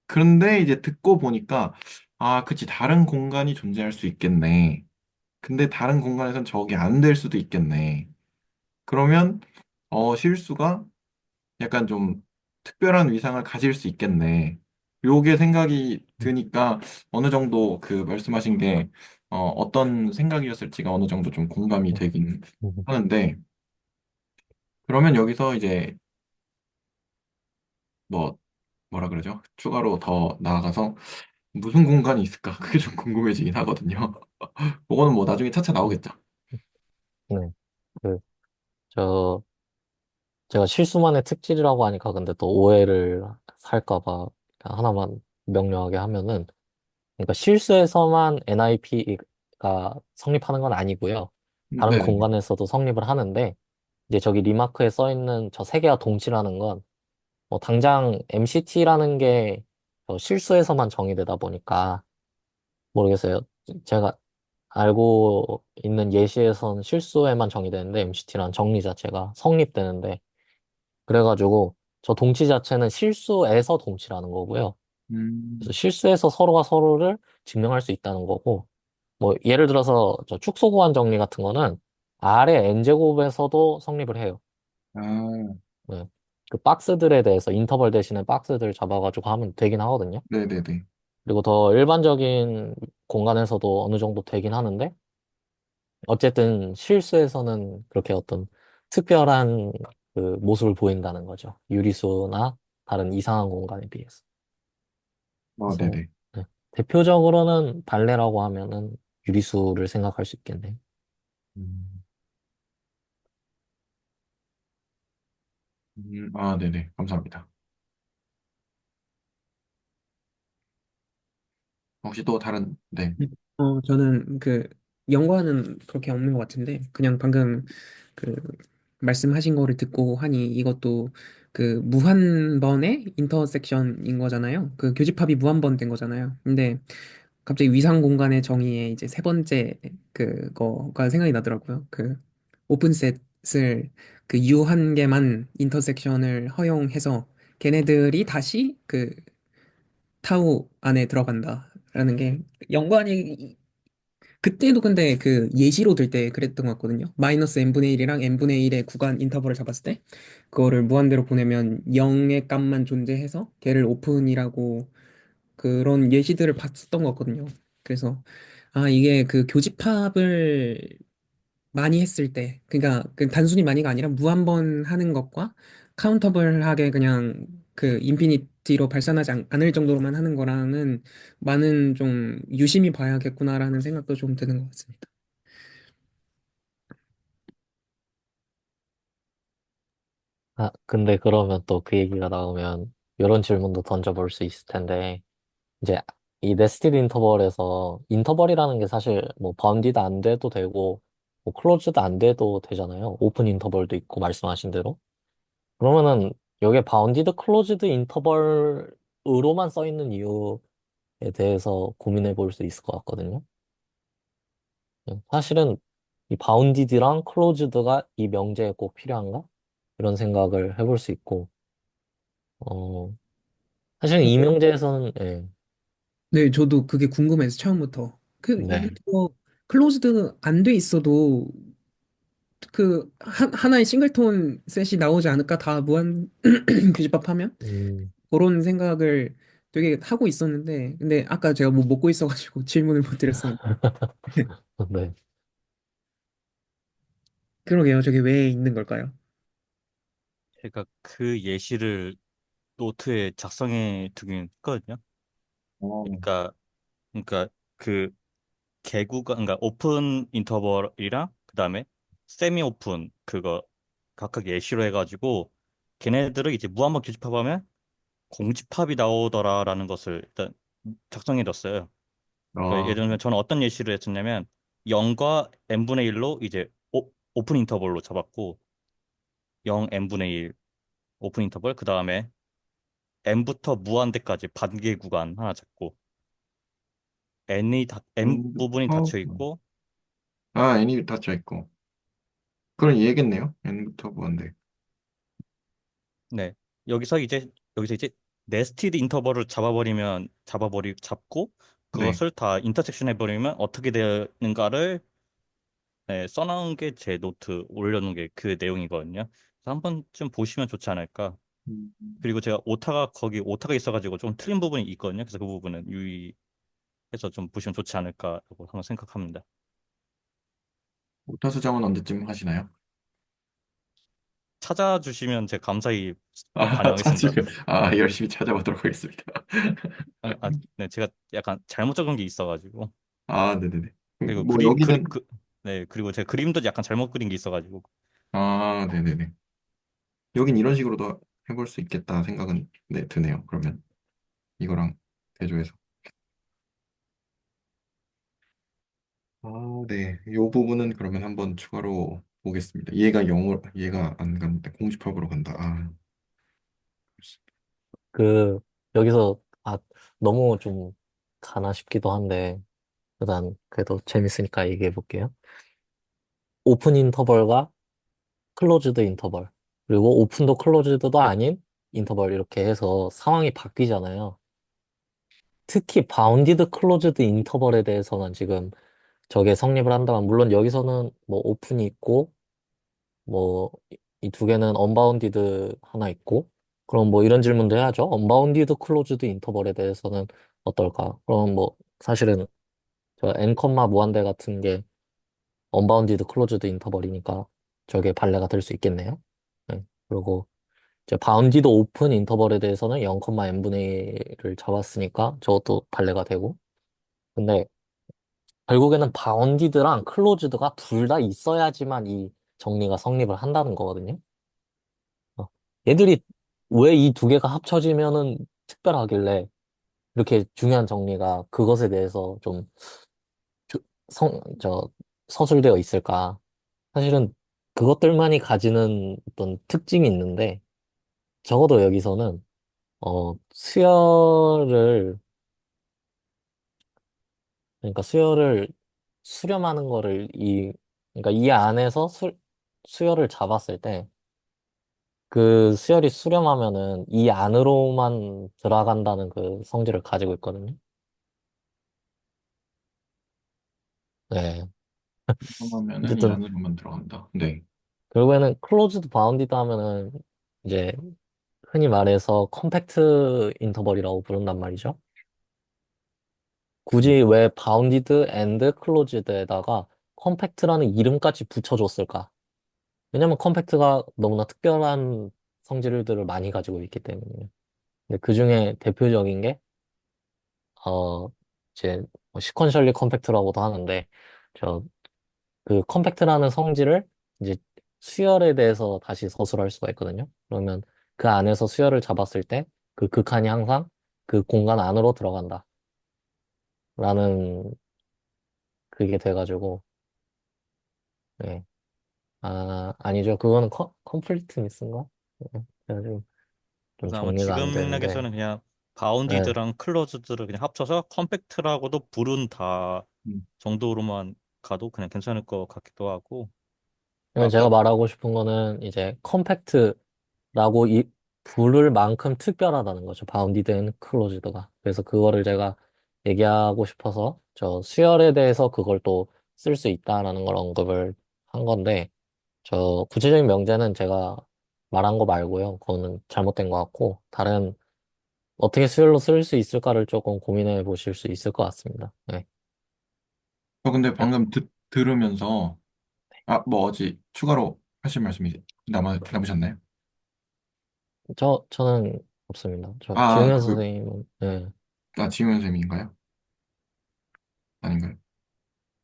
그런데 이제 듣고 보니까 아, 그치 다른 공간이 존재할 수 있겠네. 근데 다른 공간에선 적이 안 될 수도 있겠네. 그러면 실수가 약간 좀 특별한 위상을 가질 수 있겠네. 요게 생각이 드니까 어느 정도 그 말씀하신 게 어떤 생각이었을지가 어느 정도 좀 공감이 음, 되긴 음, 하는데 그러면 여기서 이제 뭐 뭐라 그러죠? 추가로 더 나아가서 무슨 공간이 있을까? 그게 좀 궁금해지긴 하거든요. 그거는 뭐 나중에 차차 음, 나오겠죠. 네. 그, 저, 제가 실수만의 특질이라고 하니까 근데 또 오해를 살까 봐 하나만 명료하게 하면은, 그러니까 실수에서만 NIP가 성립하는 건 아니고요. 다른 네네네. 공간에서도 성립을 하는데, 이제 저기 리마크에 써 있는 저 세 개와 동치라는 건, 당장 MCT라는 게 실수에서만 정의되다 보니까, 모르겠어요. 제가 알고 있는 예시에선 실수에만 정의되는데, MCT란 정리 자체가 성립되는데, 그래가지고, 저 동치 자체는 실수에서 동치라는 거고요. 그래서 음, 실수에서 서로가 서로를 증명할 수 있다는 거고, 뭐, 예를 들어서 저 축소 보완 정리 같은 거는 아래 n제곱에서도 성립을 해요. 아, 네. 그 박스들에 대해서 인터벌 대신에 박스들 잡아가지고 하면 되긴 하거든요. 네네네. 그리고 더 일반적인 공간에서도 어느 정도 되긴 하는데, 어쨌든 실수에서는 그렇게 어떤 특별한 그 모습을 보인다는 거죠. 유리수나 다른 이상한 공간에 비해서. 그래서 네네. 네. 대표적으로는 발레라고 하면은 유리수를 생각할 수 있겠네요. 음, 아, 네네. 감사합니다. 혹시 또 다른, 네. 저는 그 연관은 그렇게 없는 것 같은데 그냥 방금 그 말씀하신 거를 듣고 하니 이것도 그 무한번의 인터섹션인 거잖아요. 그 교집합이 무한번 된 거잖아요. 근데 갑자기 위상 공간의 정의의 이제 세 번째 그거가 생각이 나더라고요. 그 오픈셋을 그 U 한 개만 인터섹션을 허용해서 걔네들이 다시 그 타우 안에 들어간다라는 게 연관이 그때도 근데 그 예시로 들 때 그랬던 것 같거든요. 마이너스 n분의 1이랑 n분의 1의 구간 인터벌을 잡았을 때 그거를 무한대로 보내면 0의 값만 존재해서 걔를 오픈이라고 그런 예시들을 봤었던 것 같거든요. 그래서 아 이게 그 교집합을 많이 했을 때 그러니까 그 단순히 많이가 아니라 무한번 하는 것과 카운터블하게 그냥 그 인피니티로 발산하지 않을 정도로만 하는 거랑은 많은 좀 유심히 봐야겠구나라는 생각도 좀 드는 것 같습니다. 아, 근데 그러면 또 그 얘기가 나오면 이런 질문도 던져볼 수 있을 텐데, 이제 이 네스티드 인터벌에서 인터벌이라는 게 사실 뭐 바운디드 안 돼도 되고, 뭐 클로즈드 안 돼도 되잖아요. 오픈 인터벌도 있고 말씀하신 대로. 그러면은 여기에 바운디드 클로즈드 인터벌으로만 써 있는 이유에 대해서 고민해 볼 수 있을 것 같거든요. 사실은 이 바운디드랑 클로즈드가 이 명제에 꼭 필요한가? 이런 생각을 해볼 수 있고, 어, 사실 이 명제에서는, 예, 네, 저도 그게 궁금해서 처음부터 이게 네, 뭐 클로즈드 안 돼 있어도 그 하나의 싱글톤 셋이 나오지 않을까 다 무한 교집합하면 음, 그런 생각을 되게 하고 있었는데 근데 아까 제가 뭐 먹고 있어가지고 질문을 못 드렸습니다. 네. 그러게요. 저게 왜 있는 걸까요? 그러니까 그 예시를 노트에 작성해 두긴 했거든요. 어, 그러니까 그러니까 그 개구가 그러니까 오픈 인터벌이랑 그다음에 세미 오픈 그거 각각 예시로 해가지고 걔네들을 이제 무한번 교집합하면 공집합이 나오더라라는 것을 일단 작성해 뒀어요. 그러니까 예를 아, 들면 저는 어떤 예시를 했었냐면 0과 n분의 1로 이제 오픈 인터벌로 잡았고 0 n분의 1 오픈 인터벌 그다음에 n부터 무한대까지 반개 구간 하나 잡고 n 부분이 N부터, 닫혀 있고 N이 닫혀 있고. 그럼 얘겠네요. N부터 무한대. 네. 여기서 이제 네스티드 인터벌을 잡고 네. 그것을 다 인터섹션 해버리면 어떻게 되는가를 네, 써놓은 게 제 노트 올려놓은 게 그 내용이거든요. 그래서 한 번쯤 보시면 좋지 않을까. 음, 그리고 제가 오타가 있어가지고 좀 틀린 부분이 있거든요. 그래서 그 부분은 유의해서 좀 보시면 좋지 않을까라고 한번 생각합니다. 오타 수정은 언제쯤 하시나요? 찾아주시면 제가 감사히 아, 반영하겠습니다. 찾으려. 열심히 찾아보도록 하겠습니다. 네, 제가 약간 잘못 적은 게 있어가지고. 네네네. 그리고 뭐, 여기는, 네, 그리고 제가 그림도 약간 잘못 그린 게 있어가지고. 네네네. 여긴 이런 식으로도 해볼 수 있겠다 생각은, 네, 드네요. 그러면, 이거랑 대조해서. 네. 이 부분은 그러면 한번 추가로 보겠습니다. 얘가 안 간다. 공집합으로 간다. 그, 여기서, 아, 너무 좀 가나 싶기도 한데, 일단, 그래도 재밌으니까 얘기해 볼게요. 오픈 인터벌과 클로즈드 인터벌, 그리고 오픈도 클로즈드도 아닌 인터벌 이렇게 해서 상황이 바뀌잖아요. 특히 바운디드 클로즈드 인터벌에 대해서는 지금 저게 성립을 한다면, 물론 여기서는 뭐 오픈이 있고, 뭐, 이 두 개는 언바운디드 하나 있고, 그럼 뭐 이런 질문도 해야죠. 언바운디드 클로즈드 인터벌에 대해서는 어떨까? 그럼 뭐, 사실은 저 n, 무한대 같은 게 언바운디드 클로즈드 인터벌이니까 저게 발레가 될 수 있겠네요. 네. 그리고 이제 바운디드 오픈 인터벌에 대해서는 0, n분의 1을 잡았으니까 저것도 발레가 되고. 근데 결국에는 바운디드랑 클로즈드가 둘 다 있어야지만 이 정리가 성립을 한다는 거거든요. 어. 얘들이 왜 이 두 개가 합쳐지면은 특별하길래 이렇게 중요한 정리가 그것에 대해서 좀 서술되어 있을까? 사실은 그것들만이 가지는 어떤 특징이 있는데, 적어도 여기서는, 그러니까 수열을 수렴하는 거를 그러니까 이 안에서 수열을 잡았을 때, 그 수열이 수렴하면은 이 안으로만 들어간다는 그 성질을 가지고 있거든요. 네. 그러면은 이 어쨌든, 안으로만 들어간다. 네. 결국에는 클로즈드 바운디드 하면은 이제 흔히 말해서 컴팩트 인터벌이라고 부른단 말이죠. 굳이 왜 바운디드 앤드 클로즈드에다가 컴팩트라는 이름까지 붙여줬을까? 왜냐면 컴팩트가 너무나 특별한 성질들을 많이 가지고 있기 때문이에요. 근데 그 중에 대표적인 게, 어, 이제, 시퀀셜리 컴팩트라고도 하는데, 저, 그 컴팩트라는 성질을 이제 수열에 대해서 다시 서술할 수가 있거든요. 그러면 그 안에서 수열을 잡았을 때 그 극한이 항상 그 공간 안으로 들어간다. 라는 그게 돼가지고, 네. 아니죠. 그거는 컴플리트 미스인가? 네. 그래가지고 좀 그래서 아마 정리가 안 지금 되는데, 맥락에서는 그냥 네. 바운디드랑 클로즈드를 그냥 합쳐서 컴팩트라고도 부른다 음. 정도로만 가도 그냥 괜찮을 것 같기도 하고. 그러면 제가 말하고 싶은 거는 이제 컴팩트라고 부를 만큼 특별하다는 거죠. 바운디드 앤 클로즈드가. 그래서 그거를 제가 얘기하고 싶어서 저 수열에 대해서 그걸 또 쓸 수 있다라는 걸 언급을 한 건데, 저 구체적인 명제는 제가 말한 거 말고요. 그거는 잘못된 것 같고, 다른 어떻게 수열로 쓸 수 있을까를 조금 고민해 보실 수 있을 것 같습니다. 네. 저 근데 방금 들으면서, 뭐 어지 추가로 하실 말씀이 남으셨나요? 저는 없습니다. 저 아, 지흥현 선생님은, 네, 지우현 쌤인가요? 아닌가요?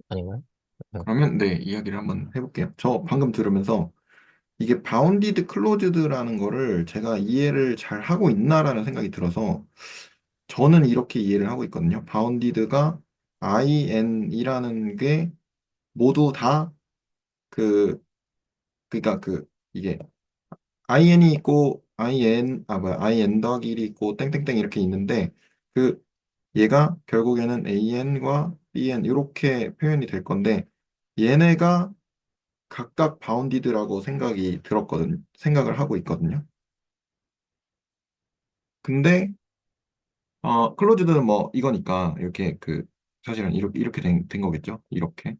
아닌가요? 네. 그러면 네, 이야기를 한번 해볼게요. 저 방금 들으면서 이게 바운디드 클로즈드라는 거를 제가 이해를 잘 하고 있나라는 생각이 들어서 저는 이렇게 이해를 하고 있거든요. 바운디드가 IN이라는 게 모두 다 그, 그러니까 이게 IN이 있고 IN 더하기 1이 있고 땡땡땡 이렇게 있는데 그 얘가 결국에는 AN과 BN 이렇게 표현이 될 건데 얘네가 각각 바운디드라고 생각을 하고 있거든요. 근데 클로즈드는 뭐 이거니까 이렇게 사실은 이렇게 된 거겠죠. 이렇게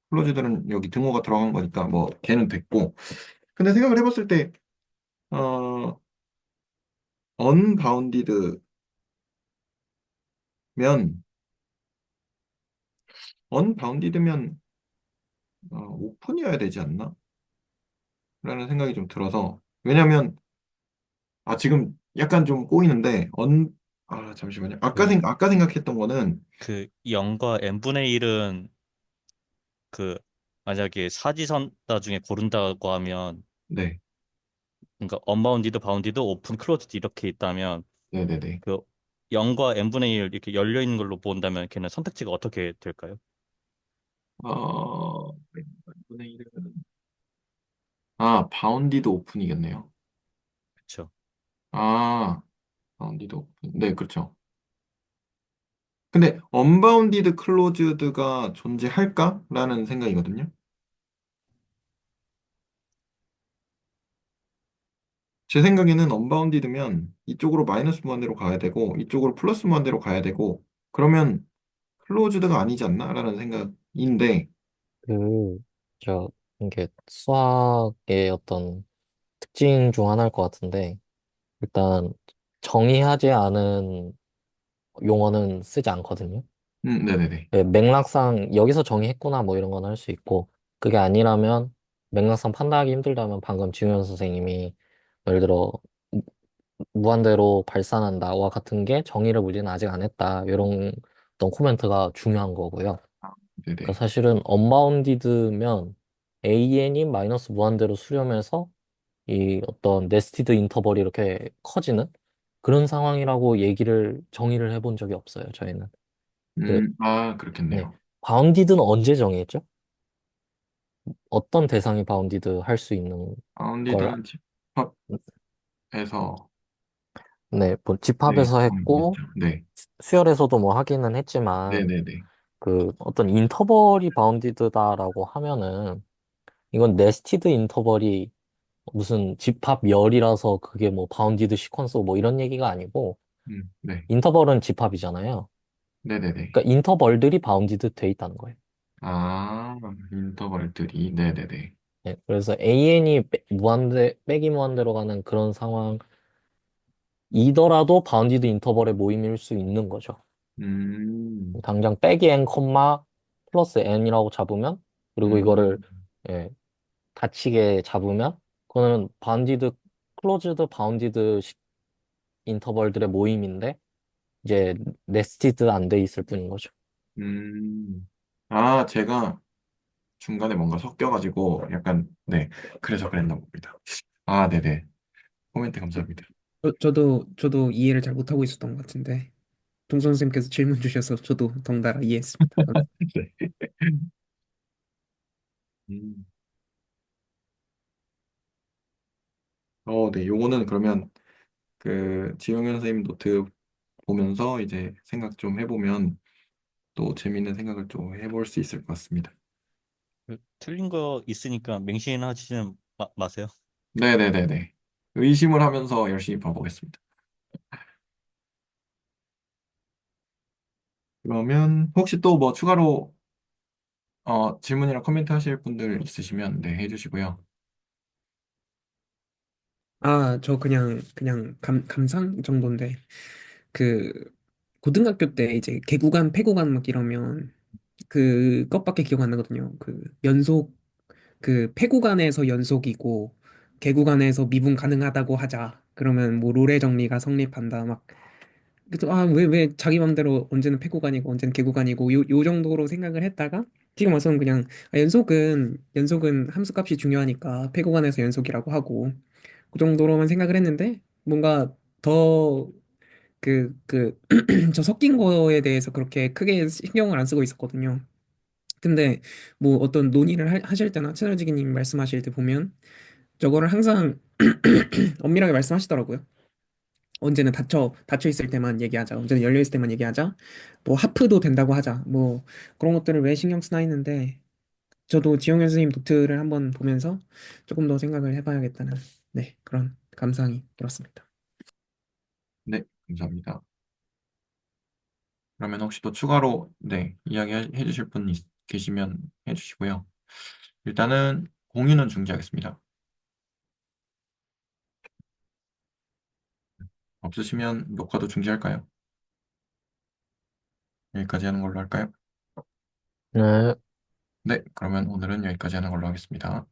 클로즈드는 여기 등호가 들어간 거니까 뭐 걔는 됐고. 근데 생각을 해봤을 때 어, 언바운디드면 언바운디드면 오픈이어야 되지 않나? 라는 생각이 좀 들어서 왜냐면 지금 약간 좀 꼬이는데 잠시만요. 그, 아까 생각했던 거는 0과 n분의 1은 그 만약에 사지선다 중에 고른다고 하면 네, 그러니까 언바운디드, 바운디드, 오픈, 클로즈드 이렇게 있다면 네네네. 그 0과 n분의 1 이렇게 열려 있는 걸로 본다면 걔는 선택지가 어떻게 될까요? 분의 1은 바운디드 오픈이겠네요. 그렇죠. 아, 바운디드 오픈. 네, 그렇죠. 근데 언바운디드 클로즈드가 존재할까라는 생각이거든요. 제 생각에는 언바운디드면 이쪽으로 마이너스 무한대로 가야 되고 이쪽으로 플러스 무한대로 가야 되고 그러면 클로즈드가 아니지 않나라는 생각인데 그, 이게 수학의 어떤 특징 중 하나일 것 같은데, 일단 정의하지 않은 용어는 쓰지 않거든요. 네네네. 맥락상 여기서 정의했구나 뭐 이런 건 할 수 있고, 그게 아니라면 맥락상 판단하기 힘들다면 방금 지우현 선생님이 예를 들어 무한대로 발산한다와 같은 게 정의를 우리는 아직 안 했다 이런 어떤 코멘트가 중요한 거고요. 그러니까 네네. 사실은 언바운디드면 AN이 마이너스 무한대로 수렴해서 이 어떤 네스티드 인터벌이 이렇게 커지는 그런 상황이라고 정의를 해본 적이 없어요, 저희는. 그, 네. 그렇겠네요. 바운디드는 언제 정했죠? 어떤 대상이 바운디드 할 수 있는 걸, 바운디드는 집합에서 네, 뭐 네, 집합에서 했고, 정했죠. 네, 수열에서도 뭐 하기는 했지만, 네네네. 그 어떤 인터벌이 바운디드다라고 하면은, 이건 네스티드 인터벌이 무슨 집합열이라서 그게 뭐 바운디드 시퀀스 뭐 이런 얘기가 아니고, 네, 인터벌은 집합이잖아요. 네네네. 그러니까 인터벌들이 바운디드 돼 있다는 거예요. 아, 인터벌들이, 네네네. 네, 그래서 AN이 빼기 무한대로 가는 그런 상황이더라도 바운디드 인터벌의 모임일 수 있는 거죠. 음, 당장 빼기 n 콤마 플러스 n이라고 잡으면 그리고 이거를 음, 예, 닫히게 잡으면 그거는 바운디드 클로즈드 바운디드 인터벌들의 모임인데 이제 네스티드 안 돼 있을 뿐인 거죠. 아, 제가 중간에 뭔가 섞여가지고 약간, 네, 그래서 그랬나 봅니다. 아, 네네. 코멘트 감사합니다. 저도 이해를 잘 못하고 있었던 것 같은데 동선 선생님께서 질문 주셔서 저도 덩달아 이해했습니다. 네. 음. 네. 요거는 그러면 그 지용현 선생님 노트 보면서 이제 생각 좀 해보면 또 재밌는 생각을 좀 해볼 수 있을 것 같습니다. 틀린 거 있으니까 맹신하지는 마세요. 네네네네. 의심을 하면서 열심히 봐보겠습니다. 그러면 혹시 또 뭐 추가로 질문이나 코멘트 하실 분들 있으시면 네, 해주시고요. 아, 저 그냥 감상 정도인데 그 고등학교 때 이제 개구간, 폐구간 막 이러면 그 것밖에 기억 안 나거든요. 그 연속 그 폐구간에서 연속이고 개구간에서 미분 가능하다고 하자. 그러면 뭐 롤의 정리가 성립한다. 막 그래서 왜 자기 맘대로 언제는 폐구간이고 언제는 개구간이고 요 정도로 생각을 했다가 지금 와서는 그냥 연속은 함수값이 중요하니까 폐구간에서 연속이라고 하고 그 정도로만 생각을 했는데 뭔가 더 저 섞인 거에 대해서 그렇게 크게 신경을 안 쓰고 있었거든요. 근데 뭐 어떤 논의를 하실 때나 채널지기님 말씀하실 때 보면 저거를 항상 엄밀하게 말씀하시더라고요. 언제는 닫혀 있을 때만 얘기하자. 언제는 열려 있을 때만 얘기하자. 뭐 하프도 된다고 하자. 뭐 그런 것들을 왜 신경 쓰나 했는데 저도 지영현 선생님 노트를 한번 보면서 조금 더 생각을 해봐야겠다는 네, 그런 감상이 들었습니다. 네, 감사합니다. 그러면 혹시 또 추가로 네, 이야기 해주실 분 계시면 해주시고요. 일단은 공유는 중지하겠습니다. 없으시면 녹화도 중지할까요? 여기까지 하는 걸로 할까요? 네. 네, 그러면 오늘은 여기까지 하는 걸로 하겠습니다.